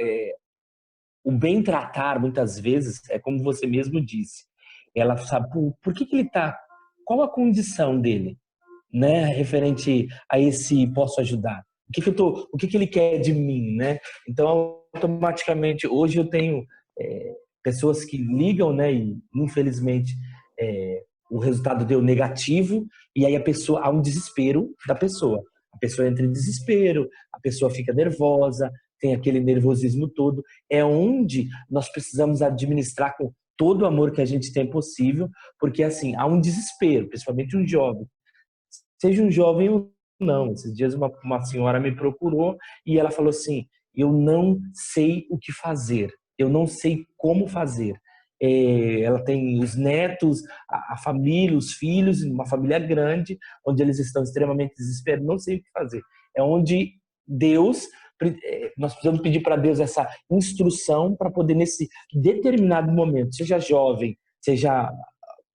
o bem tratar, muitas vezes, é como você mesmo disse. Ela sabe por que ele está, qual a condição dele, né, referente a esse posso ajudar. O que ele quer de mim, né? Então, automaticamente, hoje eu tenho pessoas que ligam, né, e infelizmente o resultado deu negativo, e aí há um desespero da pessoa. A pessoa entra em desespero, a pessoa fica nervosa, tem aquele nervosismo todo. É onde nós precisamos administrar com todo o amor que a gente tem possível, porque assim, há um desespero, principalmente um jovem. Seja um jovem ou não. Esses dias uma senhora me procurou e ela falou assim, eu não sei o que fazer, eu não sei como fazer. Ela tem os netos, a família, os filhos, uma família grande, onde eles estão extremamente desesperados, não sei o que fazer. É onde nós precisamos pedir para Deus essa instrução para poder, nesse determinado momento, seja jovem, seja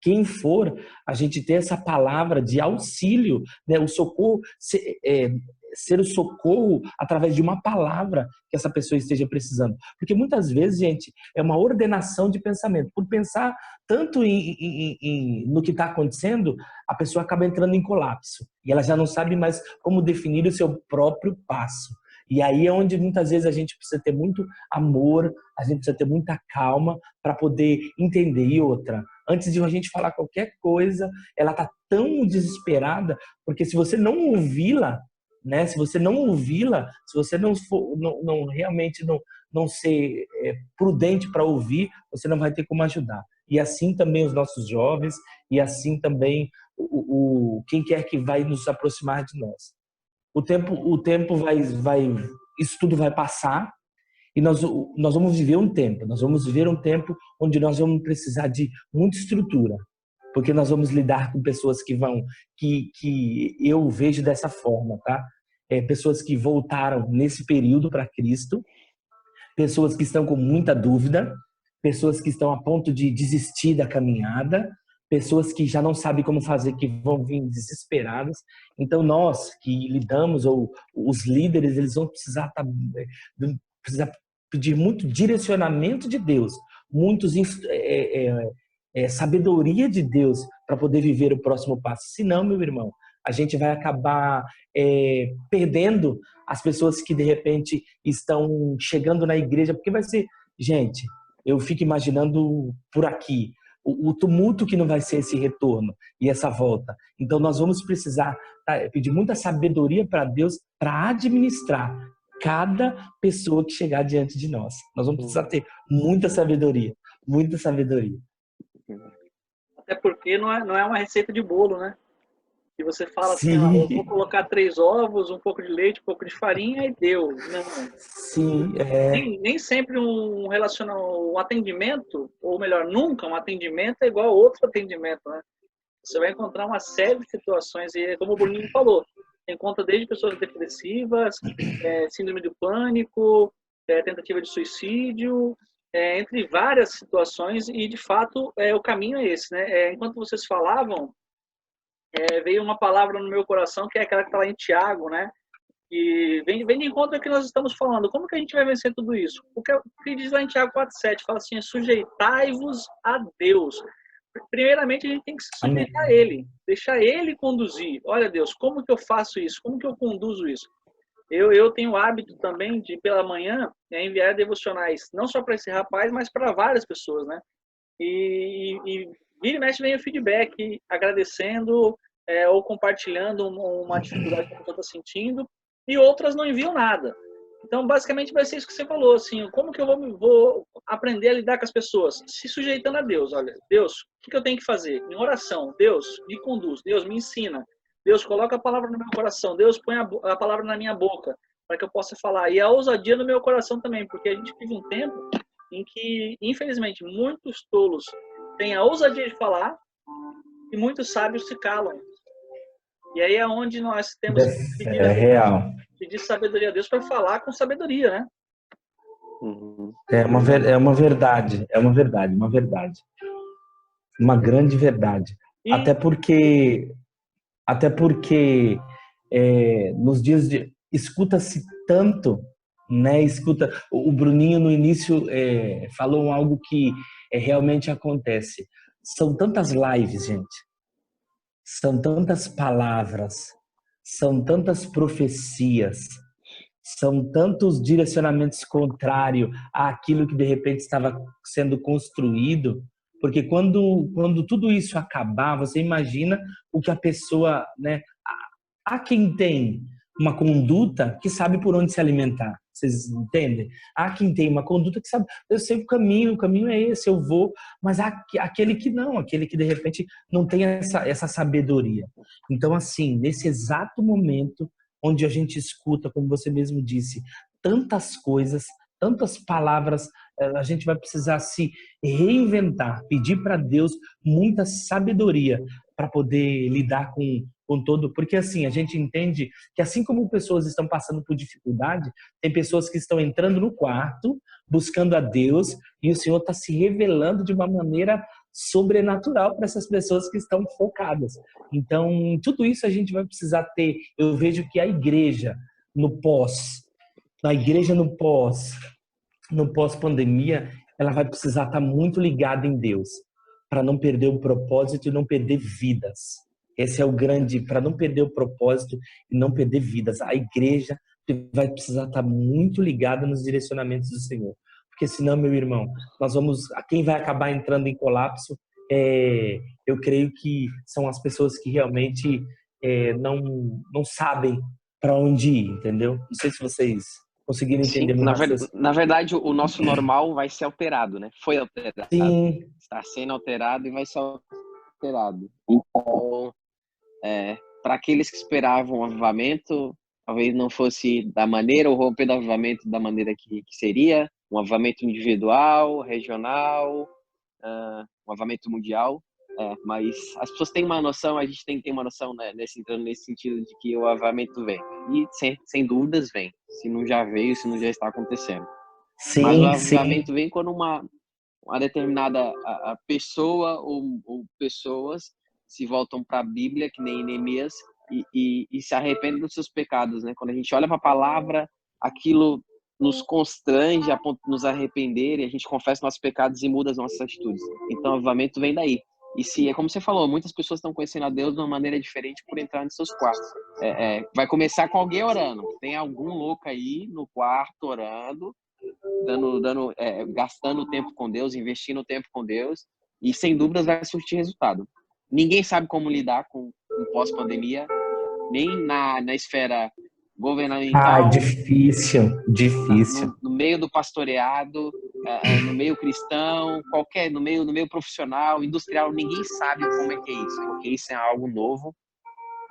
quem for, a gente ter essa palavra de auxílio, né? O socorro, ser o socorro através de uma palavra que essa pessoa esteja precisando. Porque muitas vezes, gente, é uma ordenação de pensamento. Por pensar tanto no que está acontecendo, a pessoa acaba entrando em colapso. E ela já não sabe mais como definir o seu próprio passo. E aí é onde muitas vezes a gente precisa ter muito amor, a gente precisa ter muita calma para poder entender. E outra, antes de a gente falar qualquer coisa, ela está tão desesperada, porque se você não ouvi-la, né? Se você não ouvi-la, se você não for, realmente não ser prudente para ouvir, você não vai ter como ajudar. E assim também os nossos jovens, e assim também quem quer que vai nos aproximar de nós. O tempo vai, isso tudo vai passar e nós vamos viver um tempo onde nós vamos precisar de muita estrutura, porque nós vamos lidar com pessoas que eu vejo dessa forma, tá? Pessoas que voltaram nesse período para Cristo, pessoas que estão com muita dúvida, pessoas que estão a ponto de desistir da caminhada, pessoas que já não sabem como fazer, que vão vir desesperadas. Então, nós que lidamos, ou os líderes, eles vão precisar pedir muito direcionamento de Deus, sabedoria de Deus para poder viver o próximo passo. Senão, meu irmão, a gente vai acabar perdendo as pessoas que, de repente, estão chegando na igreja, porque vai ser... Gente, eu fico imaginando por aqui, o tumulto que não vai ser esse retorno e essa volta. Então nós vamos precisar pedir muita sabedoria para Deus para administrar cada pessoa que chegar diante de nós. Nós vamos precisar ter muita sabedoria, muita sabedoria. Até porque não é uma receita de bolo, né? E você fala assim, ó, eu Sim, vou colocar 3 ovos, um pouco de leite, um pouco de farinha e deu. Não. sim, Nem sempre um atendimento, ou melhor, nunca um atendimento é igual a outro atendimento, né? Você vai encontrar uma série de situações, e como o Bruninho falou, encontra desde pessoas depressivas, síndrome do pânico, tentativa de suicídio, entre várias situações, e de fato o caminho é esse, né? Enquanto vocês falavam, veio uma palavra no meu coração, que é aquela que está lá em Tiago, né? E vem de encontro ao que nós estamos falando. Como que a gente vai vencer tudo isso? O que diz lá em Tiago 4,7, fala assim, sujeitai-vos a Deus. Primeiramente, a gente tem que se sujeitar a Ele, deixar Ele conduzir. Olha, Deus, como que eu faço isso? Como que eu conduzo isso? Eu tenho o hábito também de, pela manhã, enviar devocionais, não só para esse rapaz, mas para várias pessoas, né? E vira e mexe vem o feedback, agradecendo ou compartilhando uma dificuldade que a pessoa está sentindo, e outras não enviam nada. Então, basicamente, vai ser isso que você falou, assim, como que eu vou aprender a lidar com as pessoas? Se sujeitando a Deus. Olha, Deus, o que eu tenho que fazer? Em oração, Deus, me conduz, Deus, me ensina, Deus, coloca a palavra no meu coração, Deus, põe a palavra na minha boca, para que eu possa falar. E a ousadia no meu coração também, porque a gente vive um tempo em que, infelizmente, muitos tolos têm a ousadia de falar e muitos sábios se calam. E aí é onde nós temos que pedir a Deus, real. pedir sabedoria a Deus para falar com sabedoria, né? É uma verdade, uma verdade. Uma grande verdade. E, Até porque nos dias de escuta-se tanto, né? Escuta, o Bruninho no início falou algo que realmente acontece. São tantas lives, gente. São tantas palavras, são tantas profecias, são tantos direcionamentos contrários àquilo que de repente estava sendo construído, porque quando tudo isso acabar, você imagina o que a pessoa, né? Há quem tem uma conduta que sabe por onde se alimentar. Vocês entendem? Há quem tem uma conduta que sabe, eu sei o caminho é esse, eu vou, mas há aquele que não, aquele que de repente não tem essa sabedoria. Então, assim, nesse exato momento onde a gente escuta, como você mesmo disse, tantas coisas, tantas palavras, a gente vai precisar se reinventar, pedir para Deus muita sabedoria para poder lidar com todo, porque assim, a gente entende que assim como pessoas estão passando por dificuldade, tem pessoas que estão entrando no quarto, buscando a Deus, e o Senhor está se revelando de uma maneira sobrenatural para essas pessoas que estão focadas. Então, tudo isso a gente vai precisar ter. Eu vejo que a igreja na igreja no pós-pandemia, ela vai precisar estar muito ligada em Deus, para não perder o propósito e não perder vidas. Esse é o grande, para não perder o propósito e não perder vidas. A igreja vai precisar estar muito ligada nos direcionamentos do Senhor. Porque senão, meu irmão, quem vai acabar entrando em colapso, eu creio que são as pessoas que realmente não sabem para onde ir, entendeu? Não sei se vocês conseguiram entender Sim, muito. na verdade, o nosso normal vai ser alterado, né? Foi alterado. Sim. Está sendo alterado e vai ser alterado. Então, para aqueles que esperavam o avivamento, talvez não fosse da maneira, o romper do avivamento da maneira que seria, um avivamento individual, regional, um avivamento mundial, mas as pessoas têm uma noção, a gente tem que ter uma noção, né, nesse sentido de que o avivamento vem, e sem dúvidas vem, se não já veio, se não já está acontecendo. Sim, mas o avivamento vem quando uma determinada a pessoa ou pessoas se voltam para a Bíblia, que nem Neemias, e se arrependem dos seus pecados, né? Quando a gente olha para a palavra, aquilo nos constrange a ponto de nos arrepender, e a gente confessa nossos pecados e muda as nossas atitudes. Então, o avivamento vem daí. E se, como você falou, muitas pessoas estão conhecendo a Deus de uma maneira diferente por entrar nos seus quartos. Vai começar com alguém orando. Tem algum louco aí no quarto orando, gastando tempo com Deus, investindo tempo com Deus, e sem dúvidas vai surtir resultado. Ninguém sabe como lidar com o pós-pandemia, nem na esfera governamental, Difícil, difícil. no meio do pastoreado, no meio cristão, no meio profissional, industrial, ninguém sabe como é que é isso, porque isso é algo novo,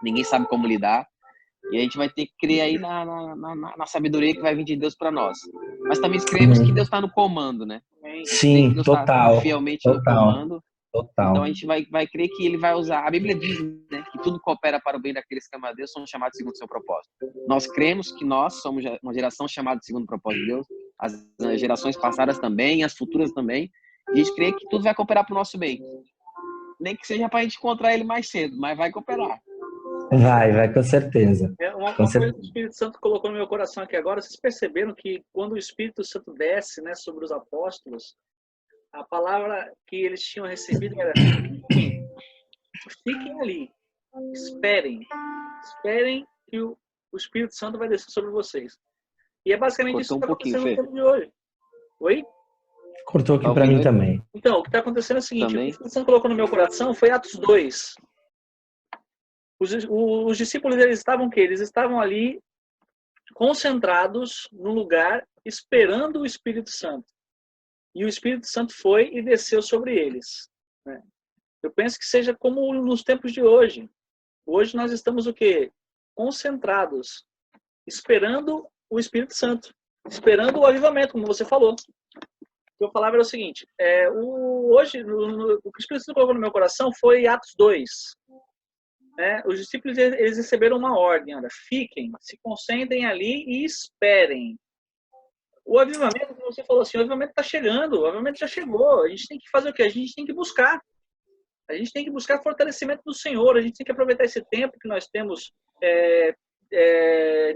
ninguém sabe como lidar, e a gente vai ter que crer aí na sabedoria que vai vir de Deus para nós. Mas também cremos que Deus está no comando, né? Sim, Deus total. Tá fielmente total, no comando. Total. Então a gente vai crer que ele vai usar. A Bíblia diz, né, que tudo coopera para o bem daqueles que amam a Deus, são chamados segundo o seu propósito. Nós cremos que nós somos uma geração chamada segundo o propósito de Deus, as gerações passadas também, as futuras também. E a gente crê que tudo vai cooperar para o nosso bem. Nem que seja para a gente encontrar ele mais cedo, mas vai cooperar. Vai, com certeza. Uma coisa que o Espírito Santo colocou no meu coração aqui agora, vocês perceberam que quando o Espírito Santo desce, né, sobre os apóstolos, a palavra que eles tinham recebido era: fiquem ali, esperem que o Espírito Santo vai descer sobre vocês. E é basicamente isso que está acontecendo no tempo de hoje. Oi? Cortou aqui para mim também. Então, o que está acontecendo é o seguinte: o que o Espírito Santo colocou no meu coração foi Atos 2. Os discípulos, eles estavam o quê? Eles estavam ali concentrados num lugar esperando o Espírito Santo. E o Espírito Santo foi e desceu sobre eles, né? Eu penso que seja como nos tempos de hoje. Hoje nós estamos o quê? Concentrados, esperando o Espírito Santo, esperando o avivamento, como você falou. O que eu falava era o seguinte: hoje, o que o Espírito Santo colocou no meu coração foi Atos 2. Os discípulos, eles receberam uma ordem: olha, fiquem, se concentrem ali e esperem. O avivamento, como você falou assim, o avivamento está chegando, o avivamento já chegou. A gente tem que fazer o quê? A gente tem que buscar. A gente tem que buscar fortalecimento do Senhor. A gente tem que aproveitar esse tempo que nós temos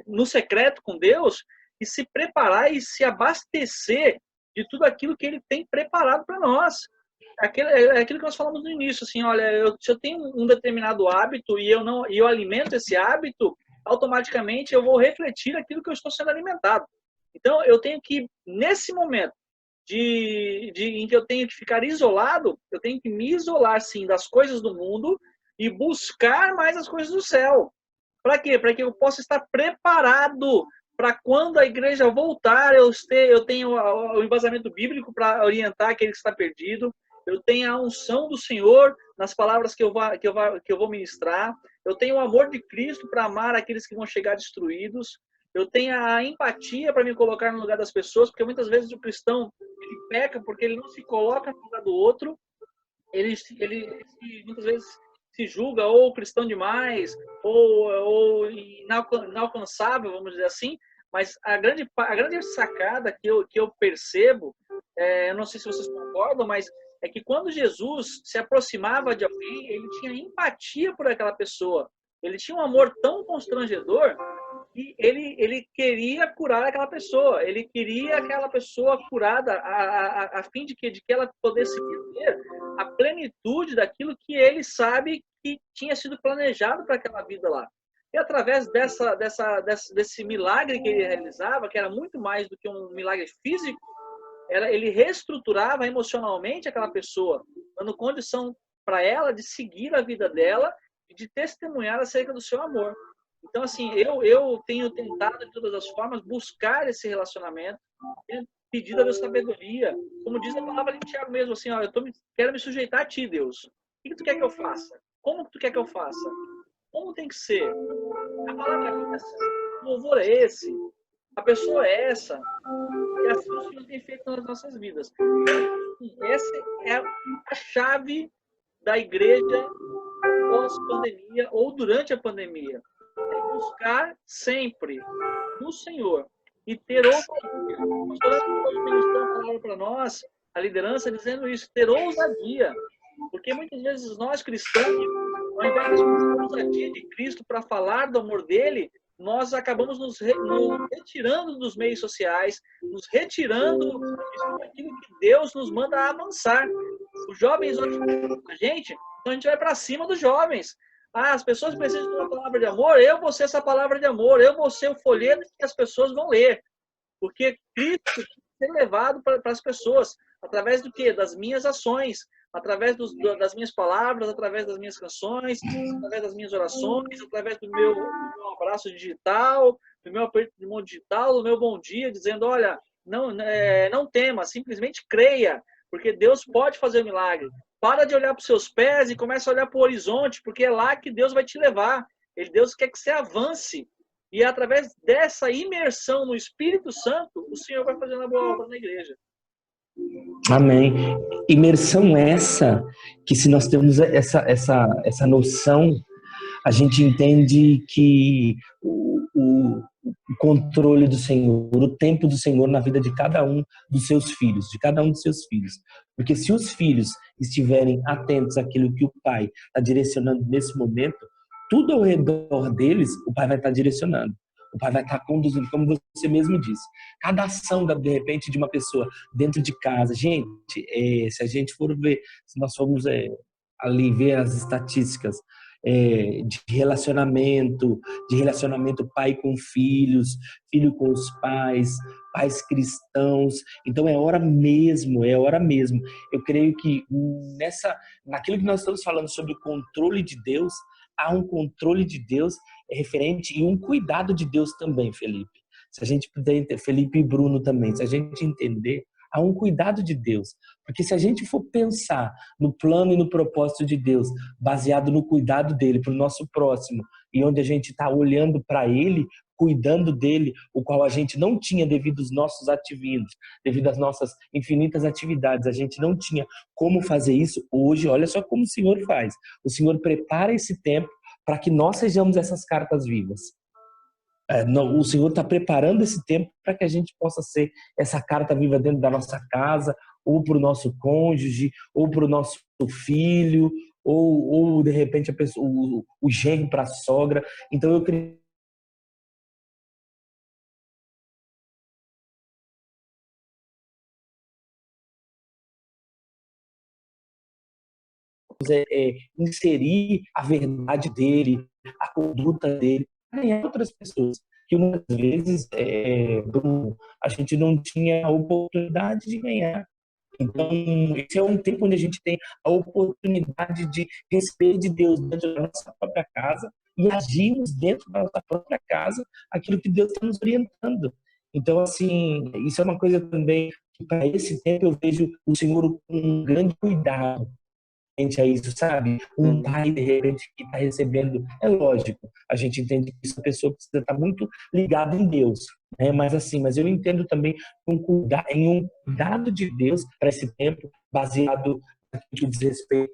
no secreto com Deus e se preparar e se abastecer de tudo aquilo que Ele tem preparado para nós. Aquilo que nós falamos no início, assim, olha, se eu tenho um determinado hábito e eu alimento esse hábito, automaticamente eu vou refletir aquilo que eu estou sendo alimentado. Então, eu tenho que, nesse momento em que eu tenho que ficar isolado, eu tenho que me isolar, sim, das coisas do mundo e buscar mais as coisas do céu. Para quê? Para que eu possa estar preparado para quando a igreja voltar, eu tenho o embasamento bíblico para orientar aquele que está perdido, eu tenho a unção do Senhor nas palavras que eu vou ministrar, eu tenho o amor de Cristo para amar aqueles que vão chegar destruídos, eu tenho a empatia para me colocar no lugar das pessoas, porque muitas vezes o cristão ele peca porque ele não se coloca no lugar do outro, ele muitas vezes se julga ou cristão demais, ou inalcançável, vamos dizer assim, mas a grande sacada que eu percebo, eu não sei se vocês concordam, mas é que quando Jesus se aproximava de alguém, ele tinha empatia por aquela pessoa, ele tinha um amor tão constrangedor que ele queria curar aquela pessoa, ele queria aquela pessoa curada a fim de que ela pudesse viver a plenitude daquilo que ele sabe que tinha sido planejado para aquela vida lá. E através desse milagre que ele realizava, que era muito mais do que um milagre físico, ele reestruturava emocionalmente aquela pessoa, dando condição para ela de seguir a vida dela e de testemunhar acerca do seu amor. Então, assim, eu tenho tentado de todas as formas buscar esse relacionamento, pedido a Deus sabedoria. Como diz a palavra de Tiago mesmo, assim, ó, quero me sujeitar a ti, Deus. O que tu quer que eu faça? Como tu quer que eu faça? Como tem que ser? A palavra é essa, o louvor é esse, a pessoa é essa, e assim o Senhor tem feito nas nossas vidas. Essa é a chave da igreja pós-pandemia ou durante a pandemia. É buscar sempre no Senhor e ter ousadia. O pastor ministrou uma palavra para nós, a liderança, dizendo isso, ter ousadia. Porque muitas vezes nós cristãos, ao invés de ter ousadia de Cristo para falar do amor dele, nós acabamos nos retirando dos meios sociais, nos retirando daquilo que Deus nos manda avançar. Os jovens hoje a gente, então a gente vai para cima dos jovens. As pessoas precisam de uma palavra de amor, eu vou ser essa palavra de amor, eu vou ser o folheto que as pessoas vão ler. Porque Cristo tem que ser levado para as pessoas, através do quê? Das minhas ações, através das minhas palavras, através das minhas canções, através das minhas orações, através do meu abraço digital, do meu aperto de mão digital, do meu bom dia, dizendo, olha, não tema, simplesmente creia, porque Deus pode fazer o milagre. Para de olhar para os seus pés e começa a olhar para o horizonte, porque é lá que Deus vai te levar. Deus quer que você avance. E através dessa imersão no Espírito Santo, o Senhor vai fazendo a boa obra na igreja. Amém. Imersão essa, que se nós temos essa noção, a gente entende que o controle do Senhor, o tempo do Senhor na vida de cada um dos seus filhos, Porque se os filhos estiverem atentos àquilo que o pai está direcionando nesse momento, tudo ao redor deles, o pai vai estar direcionando. O pai vai estar conduzindo, como você mesmo disse. Cada ação, de repente, de uma pessoa dentro de casa. Gente, se a gente for ver, se nós formos ali ver as estatísticas de relacionamento pai com filhos, filho com os pais, pais cristãos. Então é hora mesmo. Eu creio que naquilo que nós estamos falando sobre o controle de Deus, há um controle de Deus referente e um cuidado de Deus também, Felipe. Se a gente puder, Felipe e Bruno também, se a gente entender, há um cuidado de Deus. Porque se a gente for pensar no plano e no propósito de Deus, baseado no cuidado dele para o nosso próximo, e onde a gente está olhando para ele, cuidando dele, o qual a gente não tinha devido aos nossos ativismos, devido às nossas infinitas atividades, a gente não tinha como fazer isso. Hoje, olha só como o Senhor faz. O Senhor prepara esse tempo para que nós sejamos essas cartas vivas. O Senhor está preparando esse tempo para que a gente possa ser essa carta viva dentro da nossa casa, ou para o nosso cônjuge, ou para o nosso filho, ou de repente o genro para a sogra. Então eu creio inserir a verdade dele, a conduta dele, em outras pessoas que muitas vezes a gente não tinha a oportunidade de ganhar. Então, esse é um tempo onde a gente tem a oportunidade de receber de Deus dentro da nossa própria casa e agirmos dentro da nossa própria casa aquilo que Deus está nos orientando. Então, assim, isso é uma coisa também que para esse tempo eu vejo o Senhor com um grande cuidado a isso, sabe? Um pai, de repente, que está recebendo, é lógico, a gente entende que essa pessoa precisa estar muito ligada em Deus, né? Mas eu entendo também em um cuidado de Deus para esse tempo, baseado no que diz respeito.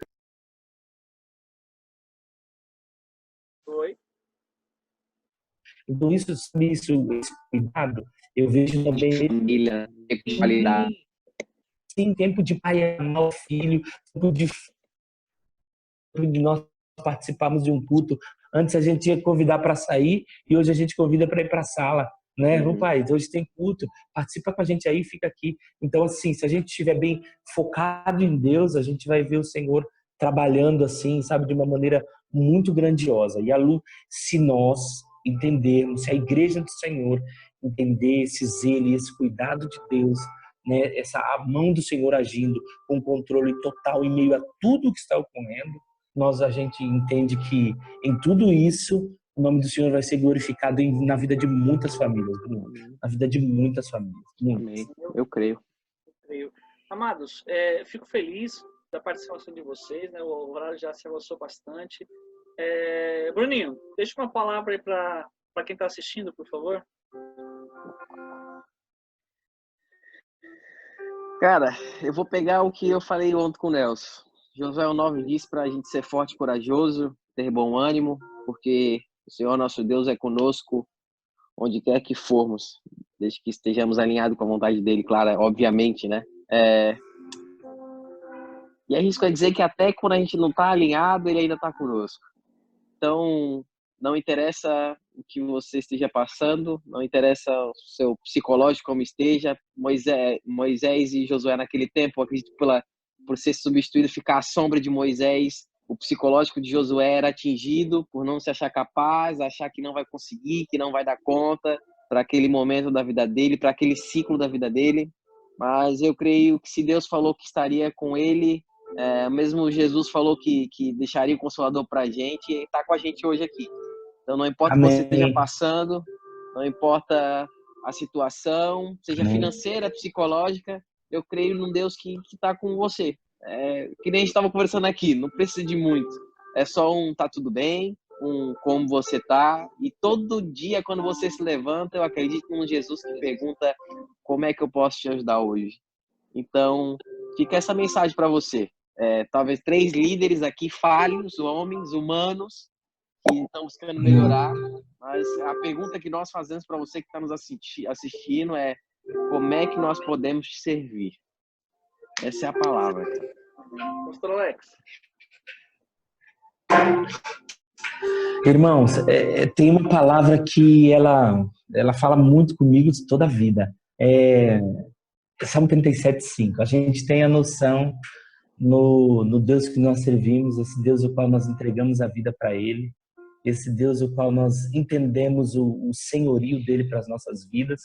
Oi. Então, esse cuidado, eu vejo também... Família, tempo de qualidade. Sim, tempo de pai amar o filho, tempo de nós participarmos de um culto. Antes a gente ia convidar para sair e hoje a gente convida para ir para a sala, né? Não, pai, hoje tem culto, participa com a gente aí, fica aqui. Então, assim, se a gente estiver bem focado em Deus, a gente vai ver o Senhor trabalhando assim, sabe, de uma maneira muito grandiosa. E se nós entendermos, se a igreja do Senhor entender esse zelo e esse cuidado de Deus, né, a mão do Senhor agindo com controle total em meio a tudo que está ocorrendo, a gente entende que em tudo isso o nome do Senhor vai ser glorificado na vida de muitas famílias, Bruno. Na vida de muitas famílias. Amém. Eu creio. Amados, fico feliz da participação de vocês, né? O horário já se avançou bastante. Bruninho, deixa uma palavra aí para quem está assistindo, por favor. Cara, eu vou pegar o que eu falei ontem com o Nelson. Josué 9 diz para a gente ser forte e corajoso, ter bom ânimo, porque o Senhor nosso Deus é conosco onde quer que formos, desde que estejamos alinhados com a vontade dele, claro, obviamente, né? E arrisco a dizer que até quando a gente não está alinhado, ele ainda está conosco. Então, não interessa o que você esteja passando, não interessa o seu psicológico como esteja. Moisés e Josué naquele tempo, acredito por ser substituído, ficar à sombra de Moisés, o psicológico de Josué era atingido por não se achar capaz, achar que não vai conseguir, que não vai dar conta para aquele momento da vida dele, para aquele ciclo da vida dele. Mas eu creio que se Deus falou que estaria com ele, Mesmo Jesus falou que deixaria o Consolador para a gente e está com a gente hoje aqui. Então, não importa o que você esteja passando, não importa a situação, seja financeira, psicológica, eu creio num Deus que está com você. Que nem a gente estava conversando aqui, não precisa de muito. É só tá tudo bem, como você tá. E todo dia, quando você se levanta, eu acredito num Jesus que pergunta como é que eu posso te ajudar hoje. Então, fica essa mensagem para você. Talvez 3 líderes aqui falhos, homens, humanos, que estão buscando melhorar, mas a pergunta que nós fazemos para você que está nos assistindo é: como é que nós podemos te servir? Essa é a palavra. Pastor Alex. Irmãos, tem uma palavra que ela fala muito comigo toda a vida. Salmo 37:5. A gente tem a noção no Deus que nós servimos, esse Deus o qual nós entregamos a vida para Ele, esse Deus o qual nós entendemos o senhorio dele para as nossas vidas.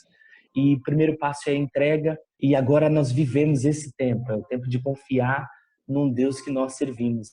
E o primeiro passo é a entrega, e agora nós vivemos esse tempo, é o tempo de confiar num Deus que nós servimos,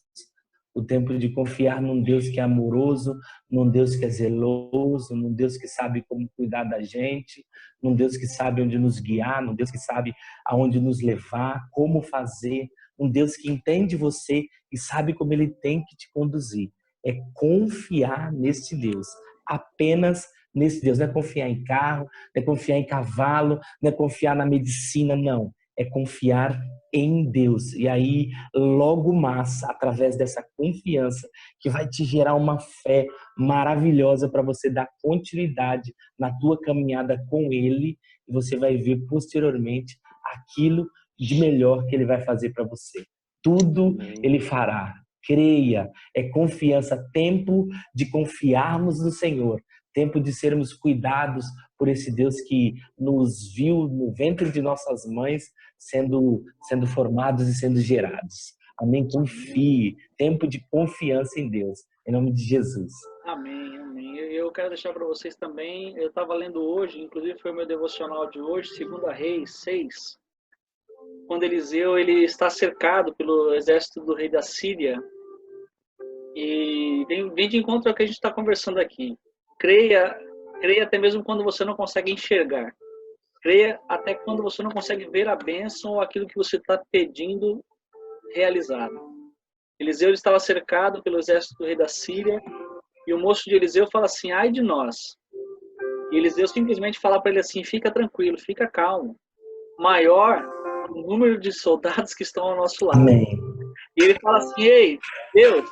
o tempo de confiar num Deus que é amoroso, num Deus que é zeloso, num Deus que sabe como cuidar da gente, num Deus que sabe onde nos guiar, num Deus que sabe aonde nos levar, como fazer, um Deus que entende você e sabe como Ele tem que te conduzir. É confiar nesse Deus, apenas nesse Deus. Não é confiar em carro, não é confiar em cavalo, não é confiar na medicina, não. É confiar em Deus. E aí, logo mais, através dessa confiança, que vai te gerar uma fé maravilhosa para você dar continuidade na tua caminhada com Ele, e você vai ver posteriormente aquilo de melhor que Ele vai fazer para você. Tudo Ele fará. Creia, é confiança, tempo de confiarmos no Senhor, tempo de sermos cuidados por esse Deus que nos viu no ventre de nossas mães, sendo formados e sendo gerados. Amém? Confie, tempo de confiança em Deus, em nome de Jesus. Amém, amém. Eu quero deixar para vocês também, eu estava lendo hoje, inclusive foi o meu devocional de hoje, 2 Reis 6, quando Eliseu ele está cercado pelo exército do rei da Síria, e vem de encontro ao que a gente está conversando aqui. Creia até mesmo quando você não consegue enxergar. Creia até quando você não consegue ver a bênção ou aquilo que você está pedindo realizado. Eliseu estava cercado pelo exército do rei da Síria, e o moço de Eliseu fala assim: ai de nós. E Eliseu simplesmente fala para ele assim: fica tranquilo, fica calmo. Maior o número de soldados que estão ao nosso lado. Amém. E ele fala assim: ei, Deus,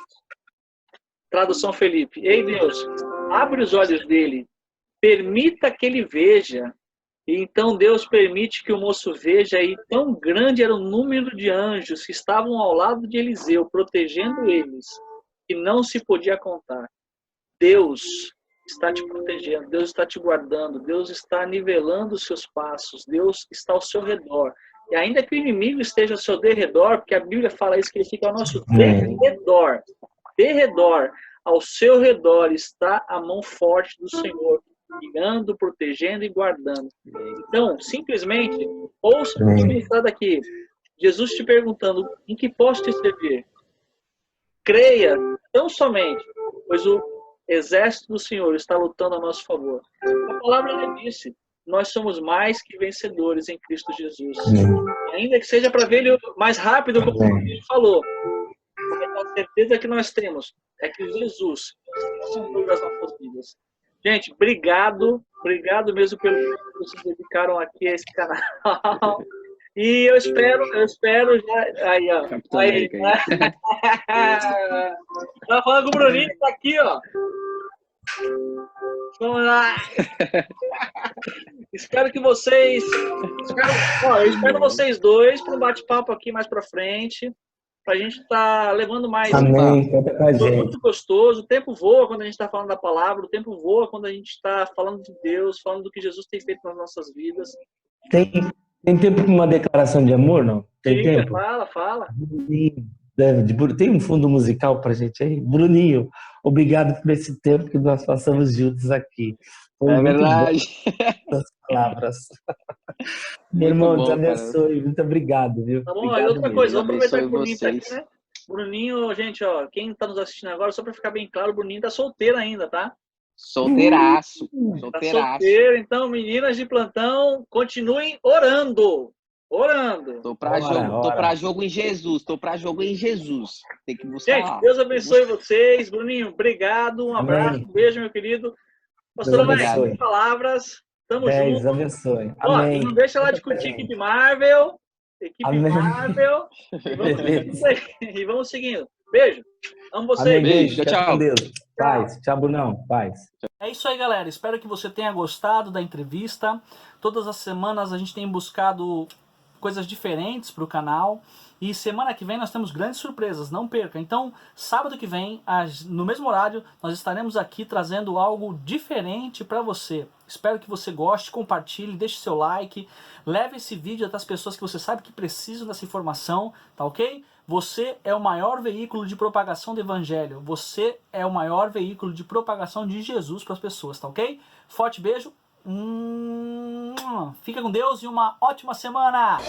tradução Felipe, ei Deus, abre os olhos dele, permita que ele veja. E então Deus permite que o moço veja, e tão grande era o número de anjos que estavam ao lado de Eliseu, protegendo eles, que não se podia contar. Deus está te protegendo, Deus está te guardando, Deus está nivelando os seus passos, Deus está ao seu redor. E ainda que o inimigo esteja ao seu derredor, porque a Bíblia fala isso, que ele fica ao nosso derredor, ao seu redor está a mão forte do Senhor, guiando, protegendo e guardando. Então, simplesmente, ouça o que foi ministrado aqui. Jesus te perguntando: em que posso te servir? Creia, tão somente, pois o exército do Senhor está lutando a nosso favor. A palavra disse: nós somos mais que vencedores em Cristo Jesus. Ainda que seja para ver ele mais rápido, como ele falou. A certeza que nós temos é que Jesus é o Senhor das nossas vidas. Gente, obrigado mesmo pelo que vocês dedicaram aqui a esse canal. E eu espero já. Aí, ó. Aí, tá falando com o Bruninho, tá aqui, ó. Vamos lá. Espero que vocês. Eu espero vocês dois para um bate-papo aqui mais para frente. Pra gente estar levando mais. Amém. Conta com a gente. Muito gostoso. O tempo voa quando a gente está falando da palavra. O tempo voa quando a gente está falando de Deus, falando do que Jesus tem feito nas nossas vidas. Tem tempo para uma declaração de amor, não? Tem tempo? Fala. Tem um fundo musical pra gente aí? Bruninho, obrigado por esse tempo que nós passamos juntos aqui. Foi É muito bom verdade. essas palavras. Meu Muito irmão, bom, te cara. abençoe. Muito obrigado, viu? Tá bom? E Obrigado outra mesmo. coisa, Deus vamos aproveitar que abençoe o Bruninho tá aqui, vocês. né? Bruninho, gente, ó, quem tá nos assistindo agora, só pra ficar bem claro, o Bruninho tá solteiro ainda, tá? Solteiraço. Uhul. Tá Solteiraço. solteiro, então, meninas de plantão, continuem orando. Orando. Tô pra Ora, jogo, tô pra ora. jogo em Jesus. Tô pra jogo em Jesus. Tem que buscar Gente, lá. Deus abençoe vocês. Bruninho, obrigado. Um abraço, Amém. um beijo, meu querido. Deus Pastor Alex, Obrigado. abençoe. palavras. Tamo Deus junto. abençoe. Ó, e não Amém. deixa lá Conta de com a curtir gente. Equipe Marvel. Equipe Amém. Marvel. E vamos seguindo Beleza. aí. E vamos seguindo. Beijo. Amo vocês. Amém. Beijo, Beijo. tchau, Fica com tchau. Deus. Paz. Tchau, Brunão. Paz. É isso aí, galera. Espero que você tenha gostado da entrevista. Todas as semanas a gente tem buscado coisas diferentes para o canal. E semana que vem nós temos grandes surpresas, não perca. Então, sábado que vem, no mesmo horário, nós estaremos aqui trazendo algo diferente para você. Espero que você goste, compartilhe, deixe seu like, leve esse vídeo até as pessoas que você sabe que precisam dessa informação, tá ok? Você é o maior veículo de propagação do Evangelho. Você é o maior veículo de propagação de Jesus para as pessoas, tá ok? Forte beijo. Fica com Deus e uma ótima semana!